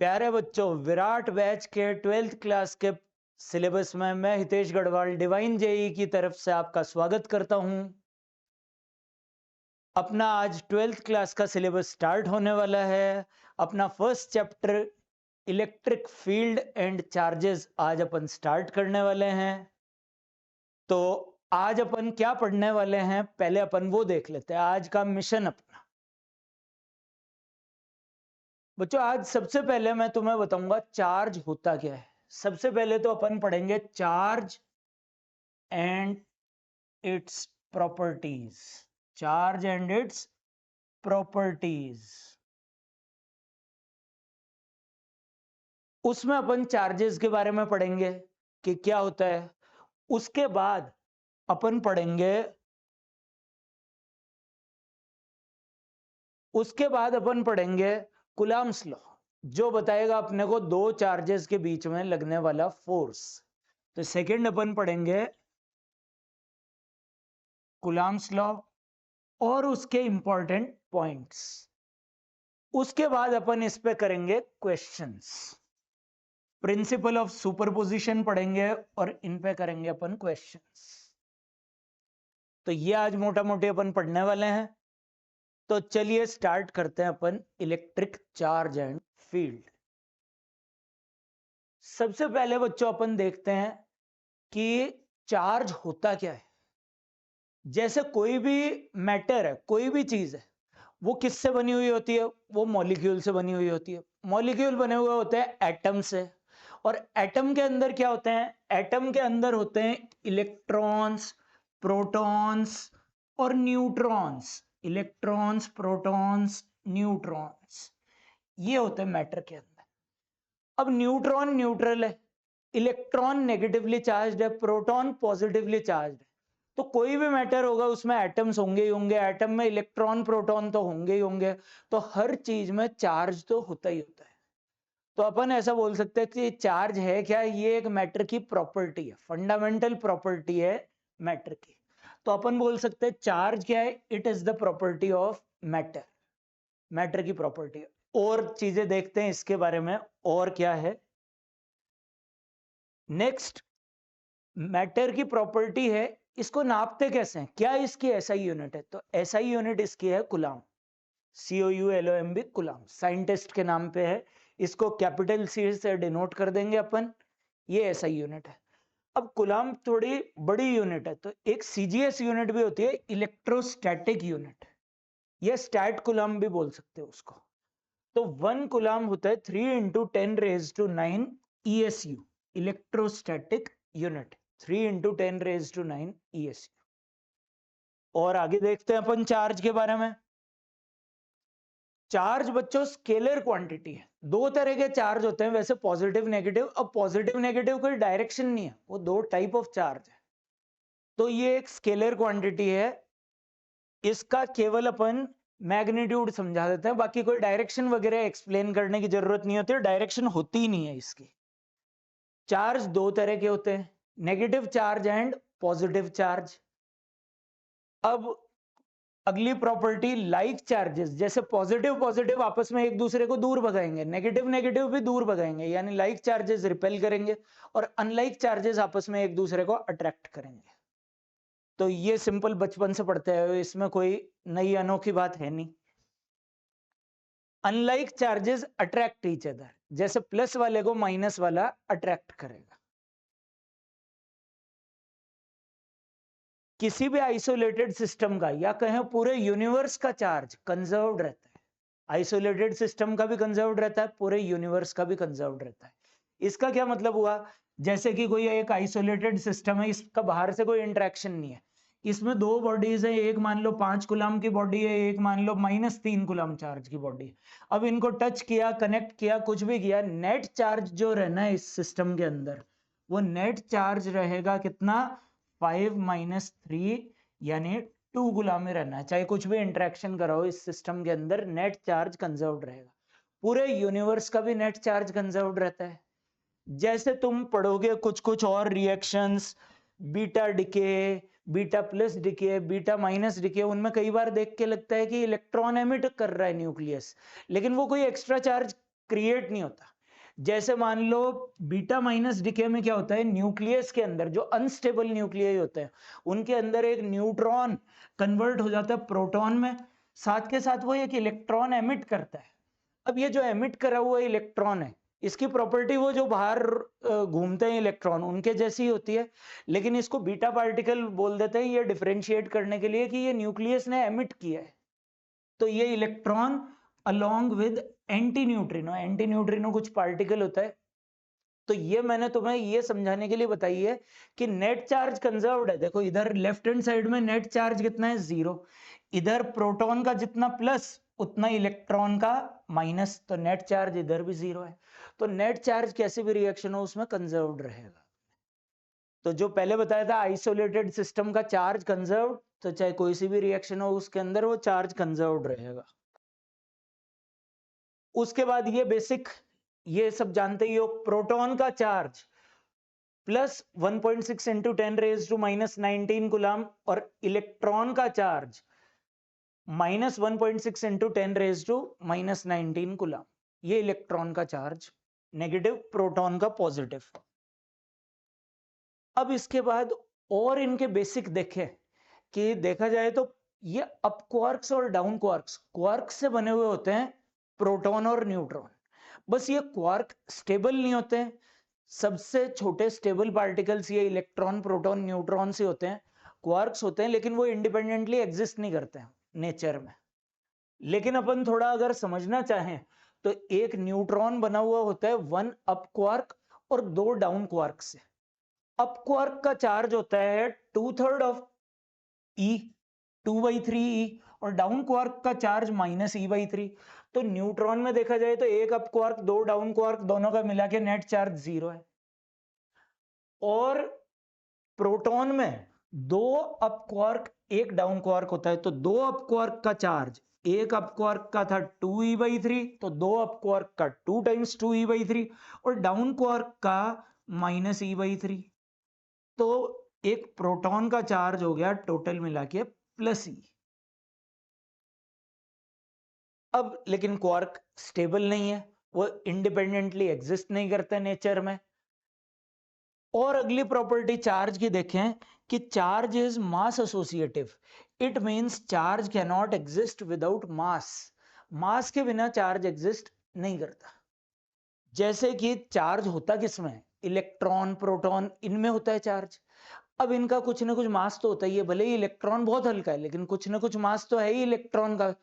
प्यारे बच्चों, विराट बैच के 12th क्लास के सिलेबस में मैं हितेश गढ़वाल डिवाइन जेई की तरफ से आपका स्वागत करता हूं। अपना आज 12th क्लास का सिलेबस स्टार्ट होने वाला है। अपना first chapter electric field and charges आज अपन स्टार्ट करने वाले हैं। तो आज अपन क्या पढ़ने वाले हैं, पहले अपन वो देख लेते हैं। आज का मिशन अपना बच्चों, आज सबसे पहले मैं तुम्हें बताऊंगा चार्ज होता क्या है। सबसे पहले तो अपन पढ़ेंगे charge and its properties. Charge and its properties, उसमें अपन चार्जेस के बारे में पढ़ेंगे कि क्या होता है। उसके बाद अपन पढ़ेंगे कूलम्ब्स लॉ, जो बताएगा अपने को दो चार्जेस के बीच में लगने वाला फोर्स। तो सेकंड अपन पढ़ेंगे कूलम्ब्स लॉ और उसके इंपॉर्टेंट पॉइंट्स। उसके बाद अपन इस पे करेंगे क्वेश्चंस। प्रिंसिपल ऑफ सुपरपोजिशन पढ़ेंगे और इन पे करेंगे अपन क्वेश्चंस। तो ये आज मोटा मोटी अपन पढ़ने वाले हैं। तो चलिए स्टार्ट करते हैं अपन इलेक्ट्रिक चार्ज एंड फील्ड। सबसे पहले बच्चों अपन देखते हैं कि चार्ज होता क्या है। जैसे कोई भी मैटर है, कोई भी चीज है, वो किससे बनी हुई होती है? वो मॉलिक्यूल से बनी हुई होती है। मॉलिक्यूल बने हुए होते हैं एटम से। और एटम के अंदर क्या होते हैं? एटम के अंदर होते हैं इलेक्ट्रॉन्स, प्रोटॉन्स और न्यूट्रॉन्स। इलेक्ट्रॉन्स, प्रोटॉन्स, न्यूट्रॉन्स, ये होते हैं मैटर के अंदर। अब न्यूट्रॉन न्यूट्रल है, इलेक्ट्रॉन नेगेटिवली चार्ज्ड है, प्रोटॉन पॉजिटिवली चार्ज्ड है। तो कोई भी मैटर होगा उसमें एटम्स होंगे ही होंगे, एटम में इलेक्ट्रॉन प्रोटॉन तो होंगे ही होंगे। तो हर चीज में चार्ज तो होता ही होता है। तो अपन ऐसा बोल सकते हैं कि चार्ज है क्या? ये एक मैटर की प्रॉपर्टी है, फंडामेंटल प्रॉपर्टी है मैटर की। तो अपन बोल सकते हैं चार्ज क्या है? It is the property of matter, matter की प्रॉपर्टी है। और चीजें देखते हैं इसके बारे में और क्या है। नेक्स्ट, मैटर की प्रॉपर्टी है, इसको नापते कैसे हैं? क्या इसकी एसआई यूनिट है? तो एसआई यूनिट इसकी है कूलम्ब, COULOMB, कूलम्ब। साइंटिस्ट के नाम पे है, इसको कैपिटल C से डिनोट कर देंगे अपन। ये एसआई यूनिट है। अब कूलम्ब थोड़ी बड़ी यूनिट है, तो एक CGS यूनिट भी होती है, इलेक्ट्रोस्टैटिक यूनिट, या स्टैट कूलम्ब भी बोल सकते हो उसको। तो 1 कूलम्ब होता है 3 × 10⁹ ESU, इलेक्ट्रोस्टैटिक यूनिट 3 × 10⁹ ESU। और आगे देखते हैं अपन चार्ज के बारे में। चार्ज बच्चों स्केलर क्वांटिटी है। दो तरह के चार्ज होते हैं वैसे, पॉजिटिव नेगेटिव। अब पॉजिटिव नेगेटिव कोई डायरेक्शन नहीं है, वो दो टाइप ऑफ चार्ज है। तो ये एक स्केलर क्वांटिटी है, इसका केवल अपन मैग्नीट्यूड समझा देते हैं, बाकी कोई डायरेक्शन वगैरह एक्सप्लेन करने की जरूरत नहीं होती, डायरेक्शन होती ही नहीं है इसकी। चार्ज दो तरह के होते हैं, negative charge and positive charge. अब अगली प्रॉपर्टी, लाइक चार्जेस, जैसे पॉजिटिव पॉजिटिव आपस में एक दूसरे को दूर भगाएंगे, नेगेटिव नेगेटिव भी दूर भगाएंगे, यानी लाइक चार्जेस रिपेल करेंगे और अनलाइक चार्जेस आपस में एक दूसरे को अट्रैक्ट करेंगे। तो ये सिंपल बचपन से पढ़ते हैं, इसमें कोई नई अनोखी बात है नहीं। Unlike charges attract each other, जैसे प्लस वाले को माइनस वाला अट्रैक्ट करेगा। किसी भी आइसोलेटेड सिस्टम का या कहें पूरे यूनिवर्स का चार्ज कंजर्व्ड रहता है। आइसोलेटेड सिस्टम का भी कंजर्व्ड रहता है, पूरे यूनिवर्स का भी कंजर्व्ड रहता है। इसका क्या मतलब हुआ? जैसे कि कोई एक आइसोलेटेड सिस्टम है, इसका बाहर से कोई इंटरेक्शन नहीं है, इसमें दो बॉडीज है, एक मान लो 5 कूलम्ब की बॉडी है, एक मान लो -3 कूलम्ब चार्ज की बॉडी है। अब इनको टच किया, कनेक्ट किया, कुछ भी किया, नेट चार्ज जो रहना है इस सिस्टम के अंदर, वो नेट चार्ज रहेगा कितना? 5 - 3, यानी 2 कूलम्ब में रहना है। चाहे कुछ भी इंटरेक्शन कराओ इस सिस्टम के अंदर, नेट चार्ज कंजर्व्ड रहेगा। पूरे यूनिवर्स का भी नेट चार्ज कंजर्व्ड रहता है। जैसे तुम पढ़ोगे कुछ कुछ और reactions, beta decay, beta plus decay, beta minus decay, उनमें कई बार देख के लगता है कि इलेक्ट्रॉन एमिट कर रहा है न्यूक्लियस, लेकिन वो कोई एक्स्ट्रा चार्ज क्रिएट नहीं होता। जैसे मान लो बीटा माइनस डिके में क्या होता है, न्यूक्लियस के अंदर जो अनस्टेबल न्यूक्लियाई होते हैं उनके अंदर एक न्यूट्रॉन कन्वर्ट हो जाता है प्रोटॉन में, साथ के साथ वो एक इलेक्ट्रॉन एमिट करता है। अब ये जो एमिट करा हुआ इलेक्ट्रॉन है, इसकी प्रॉपर्टी वो जो बाहर घूमते हैं इलेक्ट्रॉन उनके जैसी होती है, लेकिन इसको बीटा पार्टिकल बोल देते हैं ये डिफरेंशिएट करने के लिए कि ये न्यूक्लियस ने एमिट किया है। तो ये electron along with anti neutrino कुछ पार्टिकल होता है। तो ये मैंने तुम्हें ये समझाने के लिए बताई है कि नेट चार्ज कंजर्व्ड है। देखो इधर लेफ्ट हैंड साइड में नेट चार्ज कितना है, 0। इधर प्रोटॉन का जितना प्लस उतना इलेक्ट्रॉन का माइनस, तो नेट चार्ज इधर भी 0 है। तो नेट चार्ज कैसे भी रिएक्शन हो उसमें कंजर्व्ड रहेगा। तो जो पहले बताया था आइसोलेटेड सिस्टम का चार्ज कंजर्व्ड, तो चाहे कोई सी भी रिएक्शन हो उसके अंदर वो चार्ज कंजर्व्ड रहेगा। उसके बाद ये बेसिक ये सब जानते ही हो, प्रोटॉन का चार्ज प्लस 1.6 इंटू 10⁻⁻19 कूलम और इलेक्ट्रॉन का चार्ज माइनस 1.6 इंटू 10⁻⁻19 कूलम। ये इलेक्ट्रॉन का चार्ज नेगेटिव, प्रोटॉन का पॉजिटिव। अब इसके बाद और इनके बेसिक देखें कि देखा जाए तो ये अप क्वार्क्स और डाउन क्वार्क्स, क्वार्क से बने हुए होते हैं प्रोटॉन और न्यूट्रॉन। बस ये क्वार्क स्टेबल नहीं होते हैं, सबसे छोटे स्टेबल पार्टिकल्स ये इलेक्ट्रॉन प्रोटॉन न्यूट्रॉन से होते हैं, क्वार्क्स होते हैं, लेकिन वो इंडिपेंडेंटली एग्जिस्ट नहीं करते हैं नेचर में। लेकिन अपन थोड़ा अगर समझना चाहें तो एक न्यूट्रॉन बना हुआ होता है 1 अप क्वार्क और 2 डाउन क्वार्क से। अप क्वार्क का चार्ज होता है 2/3 ऑफ ई, 2/3 ई, और डाउन क्वार्क का चार्ज -e/3। तो न्यूट्रॉन में देखा जाए तो एक अप क्वार्क 2 डाउन क्वार्क दोनों का मिला के नेट चार्ज 0 है। और प्रोटॉन में 2 अप क्वार्क 1 डाउन क्वार्क होता है, तो 2 अप क्वार्क का चार्ज, एक अप क्वार्क का था 2e/3, तो 2 अप क्वार्क का 2 × 2e/3 और डाउन क्वार्क का -e/3। तो एक प्रोटॉन का चार्ज हो गया टोटल मिला के +e। अब लेकिन क्वार्क स्टेबल नहीं है, वो इंडिपेंडेंटली एग्जिस्ट नहीं करते नेचर में। और अगली प्रॉपर्टी चार्ज की देखें कि charge is mass associative. It means charge can not exist without mass. Mass के बिना चार्ज एग्जिस्ट नहीं करता। जैसे कि चार्ज होता किसमें, इलेक्ट्रॉन प्रोटॉन इनमें होता है चार्ज। अब इनका कुछ ना कुछ मास तो होता ही है, भले ही इलेक्ट्रॉन बहुत हल्का है लेकिन कुछ ना कुछ मास तो है ही इलेक्ट्रॉन का।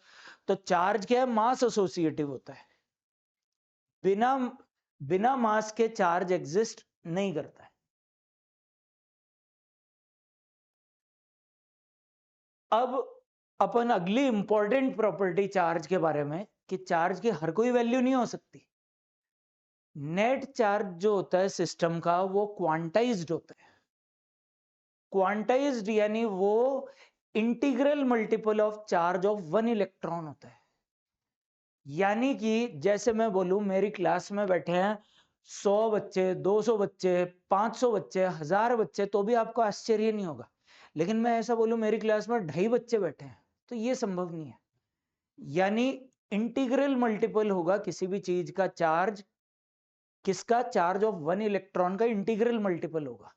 तो चार्ज क्या है, मास एसोसिएटिव होता है। बिना बिना मास के चार्ज एग्जिस्ट नहीं करता है। अब अपन अगली इंपॉर्टेंट प्रॉपर्टी चार्ज के बारे में कि चार्ज की हर कोई वैल्यू नहीं हो सकती। नेट चार्ज जो होता है सिस्टम का वो क्वांटाइज्ड होता है। क्वांटाइज्ड यानी वो integral multiple of charge of 1 electron होता है। यानी कि जैसे मैं बोलूं मेरी क्लास में बैठे हैं 100 बच्चे, 200 बच्चे, 500 बच्चे, 1000 बच्चे, तो भी आपको आश्चर्य नहीं होगा। लेकिन मैं ऐसा बोलूं मेरी क्लास में 2.5 बच्चे बैठे हैं, तो ये संभव नहीं है। यानी इंटीग्रल मल्टीपल होगा किसी भी चीज का चार्ज, किसका, चार्ज ऑफ 1 इलेक्ट्रॉन का इंटीग्रल मल्टीपल होगा।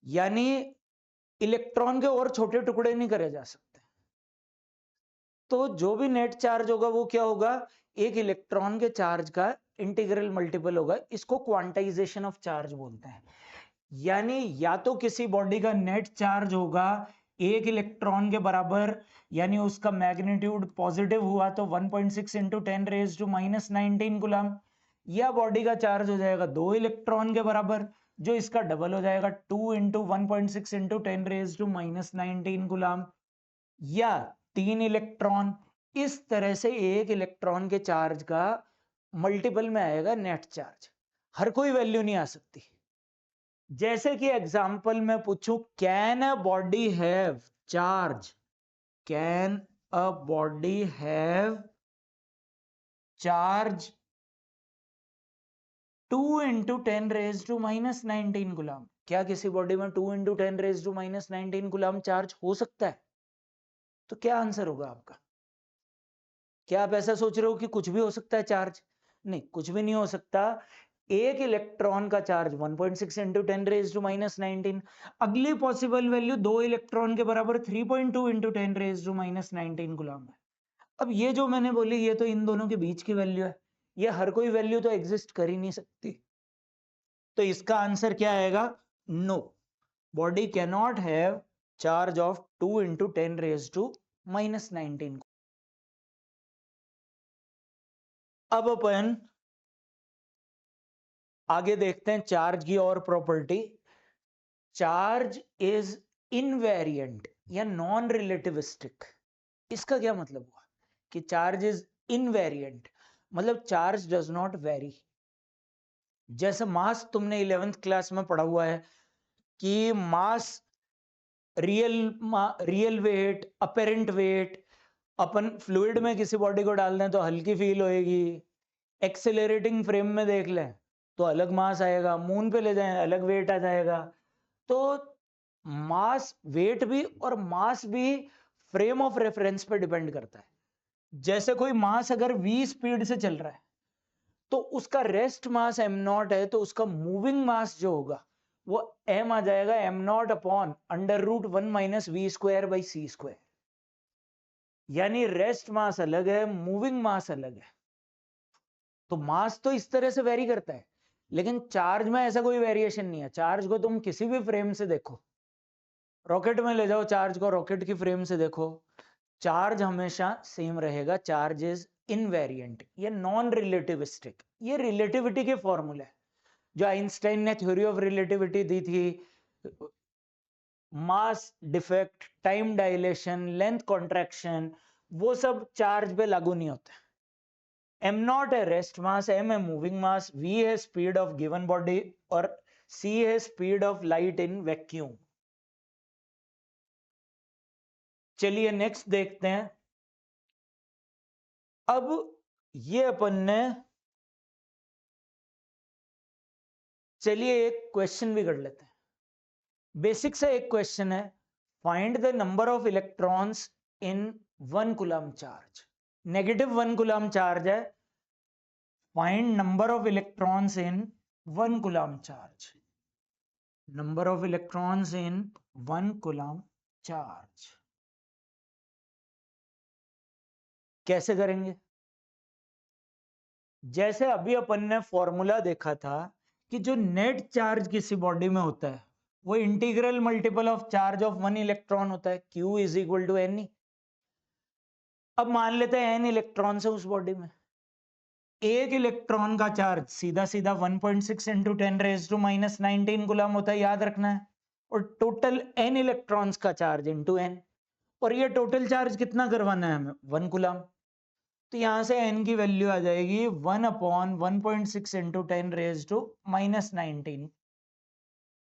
यानी इलेक्ट्रॉन के और छोटे टुकड़े नहीं करे जा सकते। तो जो भी नेट चार्ज होगा वो क्या होगा, एक इलेक्ट्रॉन के चार्ज का इंटीग्रल मल्टीपल होगा। इसको क्वांटाइजेशन ऑफ चार्ज बोलते हैं। यानी या तो किसी बॉडी का नेट चार्ज होगा 1 इलेक्ट्रॉन के बराबर, यानी उसका मैग्नीट्यूड पॉजिटिव हुआ तो 1.6 इंटू 10⁻⁻19 कूलम, या बॉडी का चार्ज हो जाएगा 2 इलेक्ट्रॉन के बराबर जो इसका डबल हो जाएगा 2 इंटू 1.6 इंटू 10⁻⁻19 कूलम, या 3 इलेक्ट्रॉन। इस तरह से एक इलेक्ट्रॉन के चार्ज का मल्टीपल में आएगा नेट चार्ज। हर कोई वैल्यू नहीं आ सकती। जैसे कि एग्जांपल में पूछूं, can a body have charge, can a body have charge 2 into 10⁻⁻19 coulomb. क्या किसी बॉडी में 2 इंटू 10⁻⁻19 कूलम चार्ज हो सकता है? तो क्या आंसर होगा आपका? क्या आप ऐसा सोच रहे हो कि कुछ भी हो सकता है चार्ज? नहीं, कुछ भी नहीं हो सकता। एक इलेक्ट्रॉन का charge 1.6 into 10 raise to minus 19, अगली पॉसिबल वैल्यू 2 इलेक्ट्रॉन के बराबर 3.2 into 10 raise to minus 19 coulomb है। अब ये जो मैंने बोली ये तो इन दोनों के बीच की वैल्यू है, ये हर कोई वैल्यू तो एग्जिस्ट कर ही नहीं सकती। तो इसका आंसर क्या आएगा? No, body can not have charge of 2 into 10 raise to minus 19। अब अपन आगे देखते हैं चार्ज की और प्रॉपर्टी। चार्ज इज इनवेरिएंट या नॉन रिलेटिविस्टिक। इसका क्या मतलब हुआ कि चार्ज इज इनवेरिएंट? मतलब चार्ज डज नॉट वेरी। जैसे मास तुमने 11th क्लास में पढ़ा हुआ है कि मास, रियल वेट, अपेरेंट वेट, अपन फ्लूइड में किसी बॉडी को डाल दें तो हल्की फील होएगी, एक्सेलरेटिंग फ्रेम में देख लें तो अलग मास आएगा, मून पे ले जाएं अलग वेट आ जाएगा। तो मास, वेट भी और मास भी फ्रेम ऑफ रेफरेंस पे डिपेंड करता है। जैसे कोई मास अगर v स्पीड से चल रहा है तो उसका रेस्ट मास m नॉट है, तो उसका मूविंग मास जो होगा वो m आ जाएगा m not upon under root 1 minus v square by c square. यानी रेस्ट मास अलग है, मूविंग मास अलग है। तो मास तो इस तरह से वेरी करता है, लेकिन चार्ज में ऐसा कोई वेरिएशन नहीं है। चार्ज को तुम किसी भी फ्रेम से देखो, रॉकेट में ले जाओ चार्ज को, रॉकेट की फ्रेम से देखो, चार्ज हमेशा सेम रहेगा। चार्ज इज इनवेरिएंट, ये नॉन रिलेटिविस्टिक। ये रिलेटिविटी के फॉर्मूले है जो आइंस्टाइन ने थ्योरी ऑफ रिलेटिविटी दी थी। Mass defect, time dilation, length contraction, वो सब चार्ज पे लागू नहीं होते। m नॉट है रेस्ट मास, m है मूविंग मास, v है स्पीड ऑफ गिवन बॉडी और c है speed of light in vacuum. चलिए नेक्स्ट देखते हैं। अब ये अपन ने, चलिए एक क्वेश्चन भी कर लेते हैं। बेसिक से एक क्वेश्चन है, find the number of electrons in 1 coulomb charge. -1 coulomb charge है, find number of electrons in 1 coulomb charge. Number of electrons in 1 coulomb charge कैसे करेंगे? जैसे अभी अपन ने फॉर्मूला देखा था कि जो नेट चार्ज किसी बॉडी में होता है वो integral multiple of charge of 1 electron होता है, Q is equal to n. अब मान लेते हैं n इलेक्ट्रॉन है उस बॉडी में, एक इलेक्ट्रॉन का चार्ज सीधा सीधा 1.6 इंटू 10 रेज टू माइनस 19 गुलाम होता है, याद रखना है। और टोटल n इलेक्ट्रॉन्स का चार्ज इंटू n, और ये टोटल चार्ज कितना करवाना है हमें? 1 गुलाम। तो यहां से n की वैल्यू आ जाएगी 1 upon 1.6 into 10 raise to minus 19।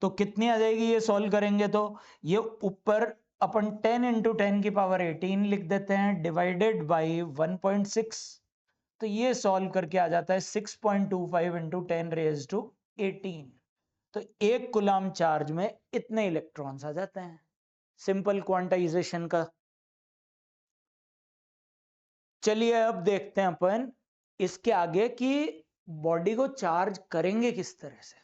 तो कितनी आ जाएगी ये सॉल्व करेंगे तो? ये ऊपर अपन 10 इंटू 10 की पावर 18 लिख देते हैं डिवाइडेड बाई 1.6, तो ये सॉल्व करके आ जाता है 6.25 इंटू 10 रेज टू 18। तो एक कूलम चार्ज में इतने इलेक्ट्रॉन्स आ जाते हैं। सिंपल क्वांटाइजेशन का। चलिए अब देखते हैं अपन इसके आगे कि बॉडी को चार्ज करेंगे किस तरह से।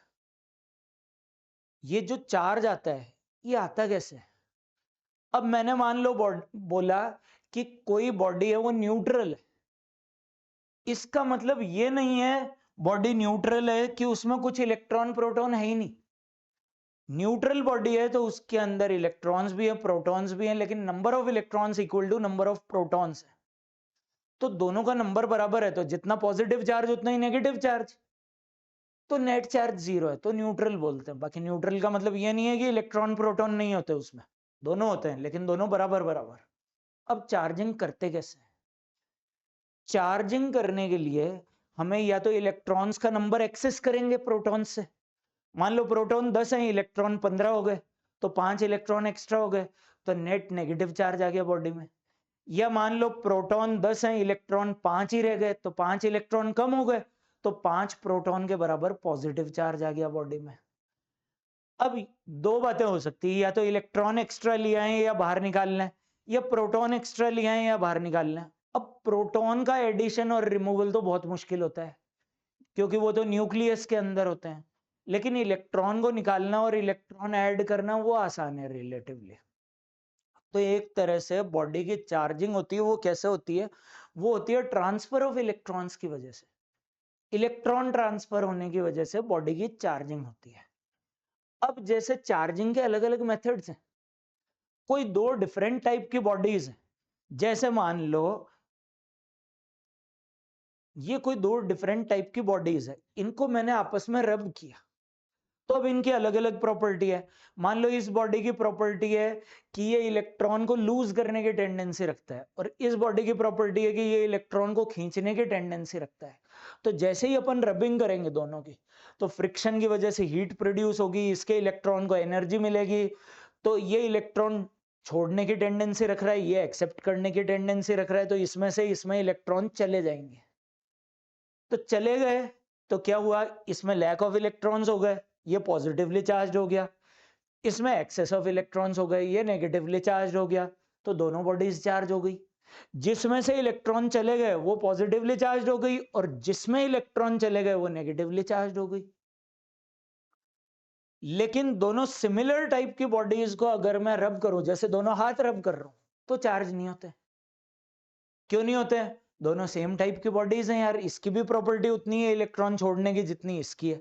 ये जो चार्ज आता है ये आता कैसे है? अब मैंने मान लो बोला कि कोई बॉडी है वो न्यूट्रल है, इसका मतलब ये नहीं है बॉडी न्यूट्रल है कि उसमें कुछ इलेक्ट्रॉन प्रोटॉन है ही नहीं। न्यूट्रल बॉडी है तो उसके अंदर इलेक्ट्रॉन्स भी है, प्रोटॉन्स भी हैं, लेकिन number of electrons equal to number of protons है। तो दोनों का नंबर बराबर है, तो जितना पॉजिटिव चार्ज उतना ही नेगेटिव चार्ज, तो नेट चार्ज 0 है, तो न्यूट्रल बोलते हैं। बाकी न्यूट्रल का मतलब ये नहीं है कि इलेक्ट्रॉन प्रोटॉन नहीं होते उसमें, दोनों होते हैं, लेकिन दोनों बराबर बराबर। अब चार्जिंग करते कैसे? चार्जिंग करने के लिए हमें या तो इलेक्ट्रॉन्स का नंबर एक्सेस करेंगे प्रोटॉन्स से। मान लो प्रोटॉन 10 है, इलेक्ट्रॉन 15 हो गए, तो 5 इलेक्ट्रॉन एक्स्ट्रा हो गए, तो नेट नेगेटिव चार्ज आ गया बॉडी में। या मान लो प्रोटॉन 10 है, इलेक्ट्रॉन 5 ही रह गए, तो 5 इलेक्ट्रॉन कम हो गए, तो 5 प्रोटॉन के बराबर पॉजिटिव चार्ज आ गया बॉडी में। अब दो बातें हो सकती है, या तो इलेक्ट्रॉन एक्स्ट्रा लिया है या बाहर निकालना है, या प्रोटॉन एक्स्ट्रा लिया है या बाहर निकालना है। अब प्रोटॉन का एडिशन और रिमूवल तो बहुत मुश्किल होता है, क्योंकि वो तो न्यूक्लियस के अंदर होते हैं। लेकिन इलेक्ट्रॉन को निकालना और इलेक्ट्रॉन ऐड करना वो आसान है रिलेटिवली। तो एक तरह से बॉडी की चार्जिंग होती है, वो कैसे होती है? वो होती है ट्रांसफर ऑफ इलेक्ट्रॉन्स की वजह से। इलेक्ट्रॉन ट्रांसफर होने की वजह से बॉडी की चार्जिंग होती है। अब जैसे चार्जिंग के अलग अलग मेथड्स हैं, कोई दो डिफरेंट टाइप की बॉडीज हैं। जैसे मान लो ये कोई दो डिफरेंट टाइप की बॉडीज है, इनको मैंने आपस में रब किया, तो अब इनकी अलग अलग प्रॉपर्टी है। मान लो इस बॉडी की प्रॉपर्टी है कि ये इलेक्ट्रॉन को लूज करने की टेंडेंसी रखता है, और इस बॉडी की प्रॉपर्टी है कि ये इलेक्ट्रॉन को खींचने की टेंडेंसी रखता है। तो जैसे ही अपन रबिंग करेंगे दोनों की, तो फ्रिक्शन की वजह से हीट प्रोड्यूस होगी, इसके इलेक्ट्रॉन को एनर्जी मिलेगी। तो ये इलेक्ट्रॉन छोड़ने की टेंडेंसी रख रहा है, ये एक्सेप्ट करने की टेंडेंसी रख रहा है, तो इसमें से इसमें इलेक्ट्रॉन चले जाएंगे। तो चले गए तो क्या हुआ? इसमें लैक ऑफ इलेक्ट्रॉन्स हो गए, ये पॉजिटिवली चार्ज हो गया। इसमें एक्सेस ऑफ इलेक्ट्रॉन्स हो गए, ये नेगेटिवली चार्ज हो गया। तो दोनों बॉडीज चार्ज हो गई। जिसमें से इलेक्ट्रॉन चले गए वो पॉजिटिवली चार्ज हो गई, और जिसमें इलेक्ट्रॉन चले गए वो नेगेटिवली चार्ज हो गई। लेकिन दोनों सिमिलर टाइप की बॉडीज को अगर मैं रब करूं, जैसे दोनों हाथ रब कर रहा हूं, तो चार्ज नहीं होते। क्यों नहीं होते? दोनों सेम टाइप की बॉडीज हैं यार, इसकी भी प्रॉपर्टी उतनी है इलेक्ट्रॉन छोड़ने की जितनी इसकी है।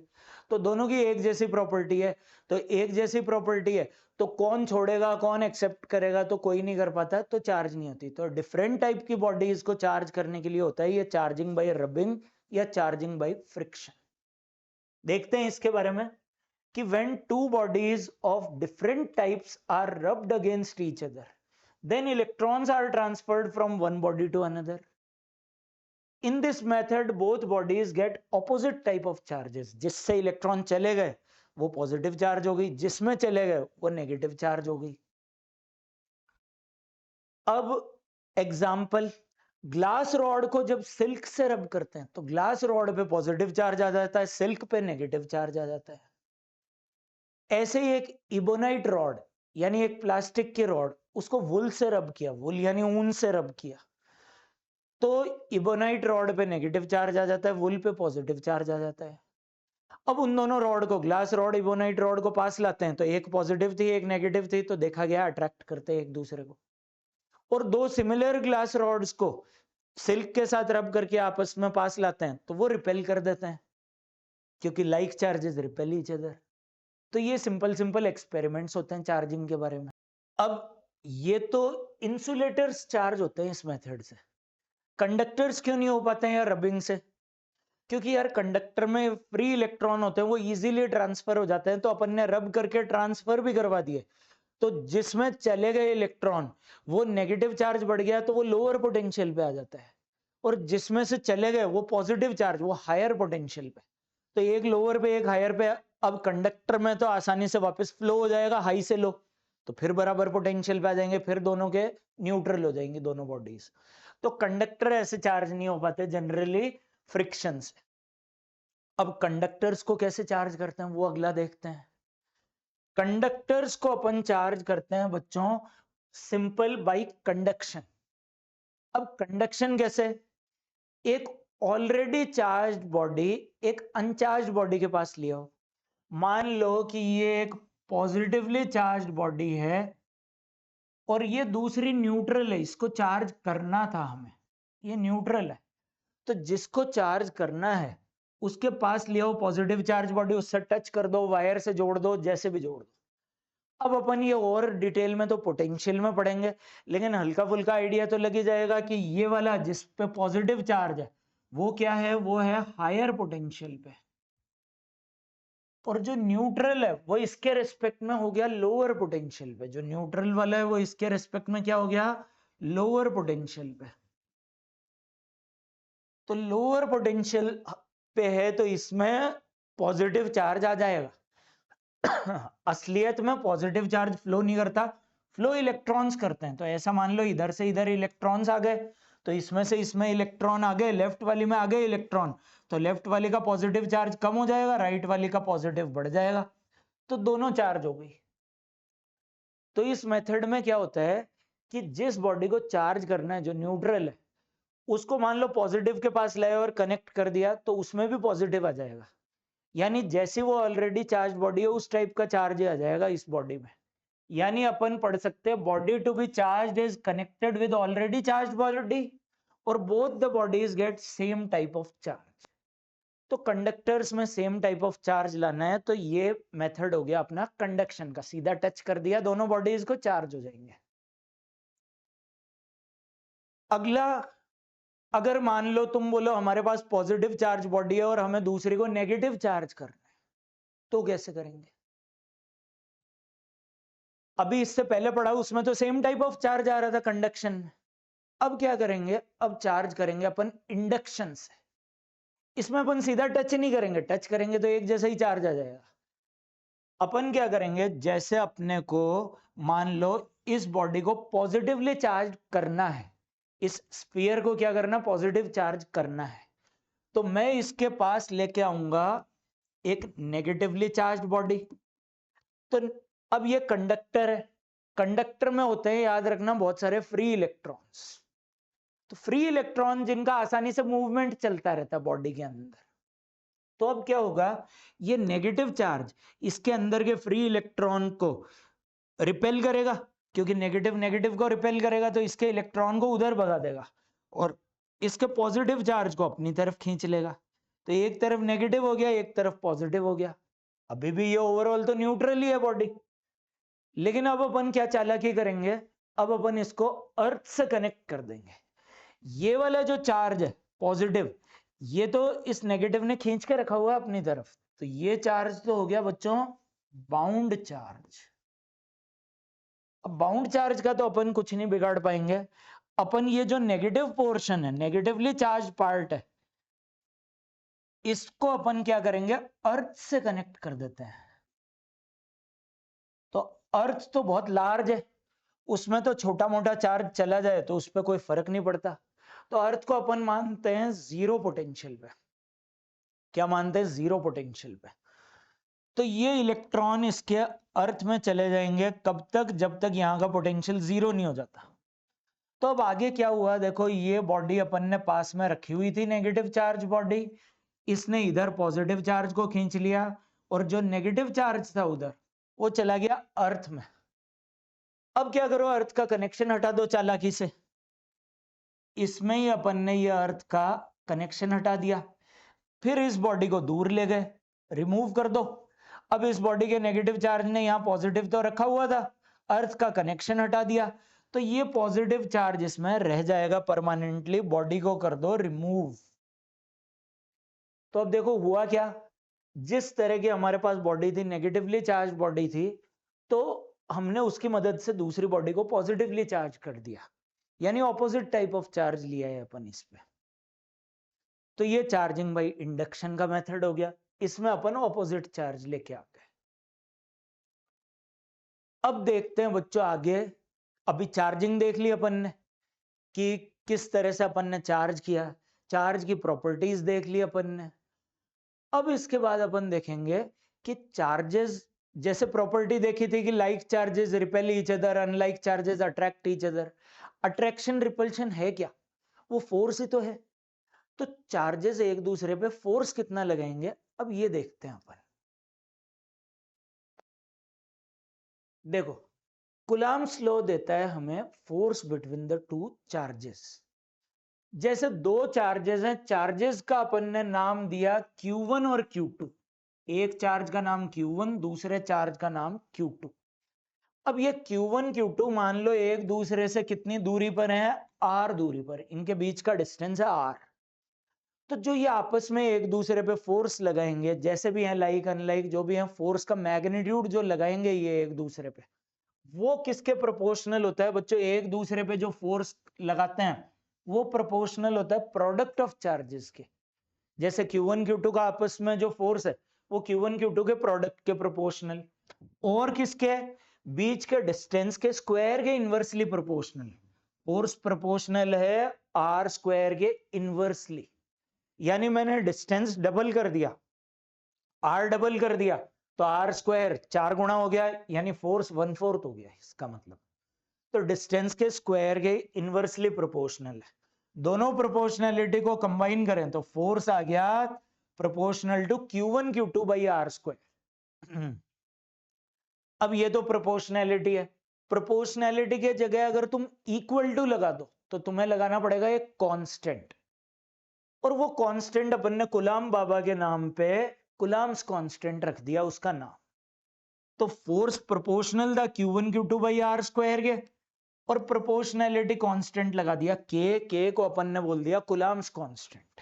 तो दोनों की एक जैसी प्रॉपर्टी है। तो एक जैसी प्रॉपर्टी है, तो कौन छोड़ेगा कौन एक्सेप्ट करेगा? तो कोई नहीं कर पाता, तो चार्ज नहीं होती। तो डिफरेंट टाइप की बॉडीज को चार्ज करने के लिए होता है ये चार्जिंग बाय रबिंग या चार्जिंग बाय फ्रिक्शन। देखते हैं इसके बारे में कि when two bodies of different types are rubbed against each other, then electrons are transferred from one body to another. In this method both bodies get opposite type of charges. जिससे electron चले गए वो positive charge हो गई, जिसमें चले गए वो नेगेटिव चार्ज हो गई। अब एग्जाम्पल, ग्लास रॉड को जब सिल्क से रब करते हैं तो ग्लास रॉड पे पॉजिटिव चार्ज आ जाता है, सिल्क पे नेगेटिव चार्ज आ जाता है। ऐसे ही एक इबोनाइट रॉड यानी एक प्लास्टिक की रॉड, उसको वुल से रब किया, वुल यानी ऊन से रब किया, तो इबोनाइट रॉड पे नेगेटिव चार्ज आ जाता है, वुल पे पॉजिटिव चार्ज आ जाता है। अब उन दोनों रॉड को, ग्लास रॉड इबोनाइट रॉड को पास लाते हैं, तो एक पॉजिटिव थी एक नेगेटिव थी, तो देखा गया अट्रैक्ट करते हैं एक दूसरे को। और दो सिमिलर ग्लास रॉड्स को सिल्क के साथ रब करके आपस में पास लाते हैं, तो वो रिपेल कर देते हैं, क्योंकि like charges repel each other. तो ये सिंपल एक्सपेरिमेंट्स होते हैं चार्जिंग के बारे में। अब ये तो इंसुलेटर्स चार्ज होते हैं इस मेथड से। कंडक्टर्स क्यों नहीं हो पाते हैं यार रबिंग से? क्योंकि यार कंडक्टर में फ्री इलेक्ट्रॉन होते हैं, वो इजीली ट्रांसफर हो जाते हैं, तो अपन ने रब करके ट्रांसफर भी करवा दिए। तो जिसमें चले गए इलेक्ट्रॉन वो नेगेटिव चार्ज बढ़ गया, तो वो लोअर पोटेंशियल पे आ जाता है, और जिसमें से चले गए वो पॉजिटिव चार्ज वो हायर पोटेंशियल पे। तो एक लोअर पे एक हायर पे। अब कंडक्टर में तो आसानी से वापस फ्लो हो जाएगा हाई से लो, तो फिर बराबर पोटेंशियल पे आ जाएंगे, फिर दोनों के न्यूट्रल हो जाएंगे दोनों बॉडीज। तो कंडक्टर ऐसे चार्ज नहीं हो पाते जनरली फ्रिक्शन से। अब कंडक्टर्स को कैसे चार्ज करते हैं वो अगला देखते हैं। कंडक्टर्स को अपन चार्ज करते हैं बच्चों सिंपल बाई कंडक्शन। अब कंडक्शन कैसे? एक ऑलरेडी चार्ज बॉडी एक अनचार्ज बॉडी के पास लिया हो, मान लो कि ये एक पॉजिटिवली चार्ज बॉडी है और ये दूसरी न्यूट्रल है, इसको चार्ज करना था हमें, ये न्यूट्रल है, तो जिसको चार्ज करना है उसके पास लिया हो पॉजिटिव चार्ज बॉडी, उससे टच कर दो, वायर से जोड़ दो, जैसे भी जोड़ दो। अब अपन ये और डिटेल में तो पोटेंशियल में पढ़ेंगे, लेकिन हल्का फुल्का आइडिया तो लग ही जाएगा कि ये वाला जिस पे पॉजिटिव चार्ज है वो क्या है? वो है हायर पोटेंशियल पे, और जो न्यूट्रल है वो इसके रिस्पेक्ट में हो गया लोअर पोटेंशियल पे। जो न्यूट्रल वाला है वो इसके रिस्पेक्ट में क्या हो गया? लोअर पोटेंशियल पे। तो लोअर पोटेंशियल पे है तो इसमें पॉजिटिव चार्ज आ जाएगा। असलियत में पॉजिटिव चार्ज फ्लो नहीं करता, फ्लो इलेक्ट्रॉन्स करते हैं। तो ऐसा मान लो इधर से इधर इलेक्ट्रॉन्स आ गए, तो इसमें से इसमें इलेक्ट्रॉन आ गए, लेफ्ट वाली में आ गए इलेक्ट्रॉन, तो लेफ्ट वाली का पॉजिटिव चार्ज कम हो जाएगा, राइट वाली का पॉजिटिव बढ़ जाएगा, तो दोनों चार्ज हो गई। तो इस मेथड में क्या होता है कि जिस बॉडी को चार्ज करना है जो न्यूट्रल है, उसको मान लो पॉजिटिव के पास लाए और कनेक्ट कर दिया तो उसमें भी पॉजिटिव आ जाएगा, यानी जैसे वो ऑलरेडी चार्ज बॉडी है उस टाइप का चार्ज आ जाएगा इस बॉडी में। यानी अपन पढ़ सकते हैं body to be charge is connected with already charge body और both the bodies get same type of charge. तो कंडक्टर्स में सेम टाइप ऑफ चार्ज लाना है तो ये मेथड हो गया अपना कंडक्शन का, सीधा टच कर दिया दोनों बॉडीज को, चार्ज हो जाएंगे। अगला, अगर मान लो तुम बोलो हमारे पास पॉजिटिव चार्ज बॉडी है और हमें दूसरे को नेगेटिव चार्ज करना है, तो कैसे करेंगे? अभी इससे पहले पढ़ा उसमें तो सेम टाइप ऑफ चार्ज आ रहा था कंडक्शन में। अब क्या करेंगे, अब चार्ज करेंगे अपन इंडक्शन से। इसमें अपन सीधा टच नहीं करेंगे, टच करेंगे तो एक जैसा ही चार्ज आ जाएगा। अपन क्या करेंगे, जैसे अपने को मान लो इस बॉडी को पॉजिटिवली चार्ज करना है, इस स्फीयर को क्या करना, पॉजिटिव चार्ज करना है, तो मैं इसके पास लेके आऊंगा एक नेगेटिवली चार्ज बॉडी। तो अब ये कंडक्टर है, कंडक्टर में होते हैं याद रखना बहुत सारे फ्री इलेक्ट्रॉन्स। तो फ्री इलेक्ट्रॉन जिनका आसानी से मूवमेंट चलता रहता है बॉडी के अंदर, तो अब क्या होगा, ये नेगेटिव चार्ज इसके अंदर के फ्री इलेक्ट्रॉन को रिपेल करेगा, क्योंकि नेगेटिव नेगेटिव को रिपेल करेगा तो इसके इलेक्ट्रॉन को उधर भगा देगा और इसके पॉजिटिव चार्ज को अपनी तरफ खींच लेगा। तो एक तरफ नेगेटिव हो गया, एक तरफ पॉजिटिव हो गया। अभी भी ये ओवरऑल तो न्यूट्रल ही है बॉडी, लेकिन अब अपन क्या चालाकी करेंगे, अब अपन इसको अर्थ से कनेक्ट कर देंगे। ये वाला जो चार्ज है पॉजिटिव, ये तो इस नेगेटिव ने खींच के रखा हुआ है अपनी तरफ, तो ये चार्ज तो हो गया बच्चों बाउंड चार्ज। अब बाउंड चार्ज का तो अपन कुछ नहीं बिगाड़ पाएंगे, अपन ये जो नेगेटिव पोर्शन है, नेगेटिवली चार्ज पार्ट है, इसको अपन क्या करेंगे, अर्थ से कनेक्ट कर देते हैं। तो अर्थ तो बहुत लार्ज है, उसमें तो छोटा मोटा चार्ज चला जाए तो उस पर कोई फर्क नहीं पड़ता, तो अर्थ को अपन मानते हैं जीरो पोटेंशियल पे। क्या मानते हैं, जीरो पोटेंशियल पे। तो ये इलेक्ट्रॉन इसके अर्थ में चले जाएंगे कब तक, जब तक यहां का पोटेंशियल जीरो नहीं हो जाता। तो अब आगे क्या हुआ देखो, ये बॉडी अपन ने पास में रखी हुई थी नेगेटिव चार्ज बॉडी, इसने इधर पॉजिटिव चार्ज को खींच लिया और जो नेगेटिव चार्ज था उधर वो चला गया अर्थ में। अब क्या करो, अर्थ का कनेक्शन हटा दो चालाकी से, इसमें ही अपन ने ये अर्थ का कनेक्शन हटा दिया, फिर इस बॉडी को दूर ले गए, रिमूव कर दो। अब इस बॉडी के नेगेटिव चार्ज ने यहां पॉजिटिव तो रखा हुआ था, अर्थ का कनेक्शन हटा दिया, तो ये पॉजिटिव चार्ज इसमें रह जाएगा परमानेंटली, बॉडी को कर दो रिमूव। तो अब देखो हुआ क्या, जिस तरह की हमारे पास बॉडी थी, नेगेटिवली चार्ज बॉडी थी, तो हमने उसकी मदद से दूसरी बॉडी को पॉजिटिवली चार्ज कर दिया, यानी ऑपोजिट टाइप ऑफ चार्ज लिया है अपन इस पे। तो ये चार्जिंग बाय इंडक्शन का मेथड हो गया, इसमें अपन ऑपोजिट चार्ज लेके आ गए। अब देखते हैं बच्चों आगे, अभी चार्जिंग देख ली अपन ने कि किस तरह से अपन ने चार्ज किया, चार्ज की प्रॉपर्टीज देख ली अपन ने। अब इसके बाद अपन देखेंगे कि चार्जेस, जैसे प्रॉपर्टी देखी थी कि like charges repel each other, unlike charges attract each other. Attraction repulsion है क्या, वो फोर्स ही तो है। तो चार्जेस एक दूसरे पे फोर्स कितना लगाएंगे, अब ये देखते हैं अपन। देखो कुलाम्स लॉ देता है हमें force between the two charges. जैसे दो चार्जेस हैं, चार्जेस का अपन ने नाम दिया Q1 और Q2, एक चार्ज का नाम Q1, दूसरे चार्ज का नाम Q2। अब ये Q1 Q2 मान लो एक दूसरे से कितनी दूरी पर है, R दूरी पर, इनके बीच का डिस्टेंस है R। तो जो ये आपस में एक दूसरे पे फोर्स लगाएंगे, जैसे भी हैं लाइक अनलाइक जो भी हैं, फोर्स का मैग्नीट्यूड जो लगाएंगे ये एक दूसरे पे, वो किसके प्रोपोर्शनल होता है बच्चों, एक दूसरे पे जो फोर्स लगाते हैं वो प्रोपोर्शनल होता है प्रोडक्ट ऑफ चार्जेस के। जैसे Q1 Q2 का आपस में जो फोर्स है वो Q1 Q2 के प्रोडक्ट के प्रोपोर्शनल, और किसके बीच के डिस्टेंस के स्क्वायर के इनवर्सली प्रोपोर्शनल। फोर्स प्रोपोर्शनल है R स्क्वायर के इनवर्सली, यानी मैंने डिस्टेंस डबल कर दिया, R डबल कर दिया तो R स्क्वायर 4 गुना हो गया, यानी फोर्स 1/4 हो गया इसका मतलब। तो डिस्टेंस के स्क्वायर के इनवर्सली प्रोपोर्शनल है। दोनों प्रोपोर्शनैलिटी को कंबाइन करें तो फोर्स आ गया proportional to Q1 Q2 by r square. अब ये तो प्रोपोर्शनैलिटी है। प्रोपोर्शनैलिटी के जगह अगर तुम इक्वल टू लगा दो तो तुम्हें लगाना पड़ेगा एक कांस्टेंट, और वो कांस्टेंट अपन ने कुलाम बाबा के नाम पे कुलाम्स कांस्टेंट रख दिया उसका नाम। तो फोर्स प्रोपोर्शनल था Q1 Q2 by r square के, और प्रोपोर्शनैलिटी कांस्टेंट लगा दिया के को अपन ने बोल दिया कुलाम्स कांस्टेंट।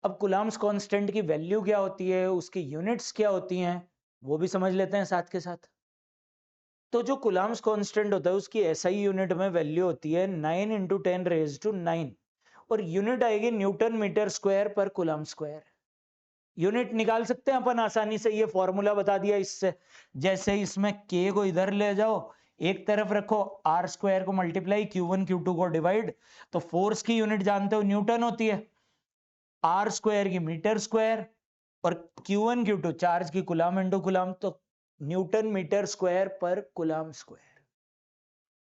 अब कुलाम्स कांस्टेंट की वैल्यू क्या होती है, उसकी यूनिट्स क्या होती हैं, वो भी समझ लेते हैं साथ के साथ। तो जो कुलाम्स कांस्टेंट होता है उसकी एसआई यूनिट में वैल्यू होती है 9 इंटू 10 रेज टू 9, और यूनिट आएगी न्यूटन मीटर स्क्वायर पर कुलाम स्क्वायर। यूनिट निकाल सकते हैं अपन आसानी से, ये फॉर्मूला बता दिया इससे। जैसे इसमें के को इधर ले जाओ, एक तरफ रखो, आर स्क्वायर को मल्टीप्लाई Q1 Q2 को डिवाइड, तो फोर्स की यूनिट जानते हो न्यूटन होती है, आर स्क्वायर की मीटर स्क्वायर, और Q1 Q2 चार्ज की कुलाम इंटू कुलाम, तो न्यूटन मीटर स्क्वायर पर कुलाम स्क्वायर।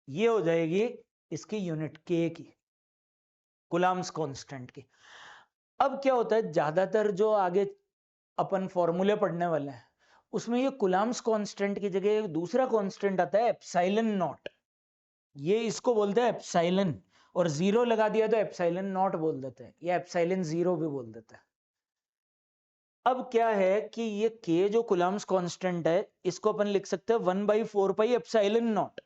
ये हो जाएगी इसकी यूनिट के की, कुलाम्स कांस्टेंट की। अब क्या होता है, ज्यादातर जो आगे अपन फॉर्मूले पढ़ने वाले हैं उसमें ये कुलाम्स कांस्टेंट की जगह एक दूसरा कांस्टेंट आता है एप्सिलॉन नॉट। ये इसको बोलते हैं एप्सिलॉन, और जीरो लगा दिया तो एप्सिलॉन नॉट बोल देते हैं, या एप्सिलॉन जीरो भी बोल देते हैं। अब क्या है कि ये के जो कुलाम्स कांस्टेंट है इसको अपन लिख सकते हैं 1/4 पाई एप्सिलॉन नॉट।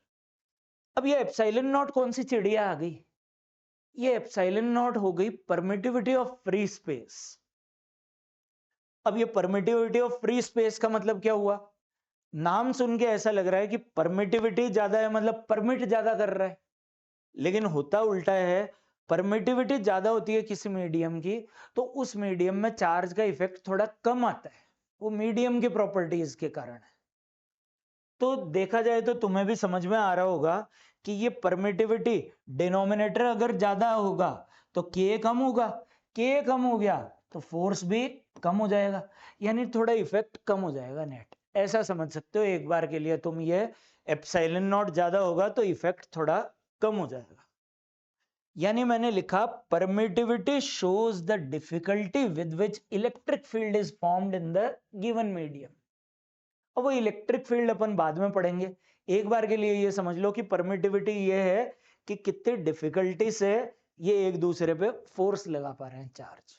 अब ये एप्सिलॉन नॉट कौन सी चिड़िया आ गई, ये एप्सिलॉन नॉट हो गई परमिटिविटी ऑफ फ्री स्पेस। अब ये परमिटिविटी ऑफ फ्री स्पेस का मतलब क्या हुआ, नाम सुन के ऐसा लग रहा है कि परमिटिविटी ज्यादा है मतलब परमिट ज्यादा कर रहा है, लेकिन होता उल्टा है। परमिटिविटी ज्यादा होती है किसी मीडियम की तो उस मीडियम में चार्ज का इफेक्ट थोड़ा कम आता है, वो मीडियम की प्रॉपर्टीज के कारण है। तो देखा जाए तो तुम्हें भी समझ में आ रहा होगा कि ये परमिटिविटी डिनोमिनेटर अगर ज्यादा होगा तो के कम होगा, के कम हो गया तो फोर्स भी कम हो जाएगा, यानी थोड़ा इफेक्ट कम हो जाएगा नेट। ऐसा समझ सकते हो एक बार के लिए तुम, ये एप्सिलॉन नॉट ज्यादा होगा तो इफेक्ट थोड़ा कम हो जाएगा। यानी मैंने लिखा permittivity shows the difficulty with which electric field is formed in the given medium. अब वो इलेक्ट्रिक फील्ड अपन बाद में पढ़ेंगे, एक बार के लिए ये समझ लो कि परमिटिविटी ये है कि कितनी डिफिकल्टी से ये एक दूसरे पे फोर्स लगा पा रहे हैं चार्ज।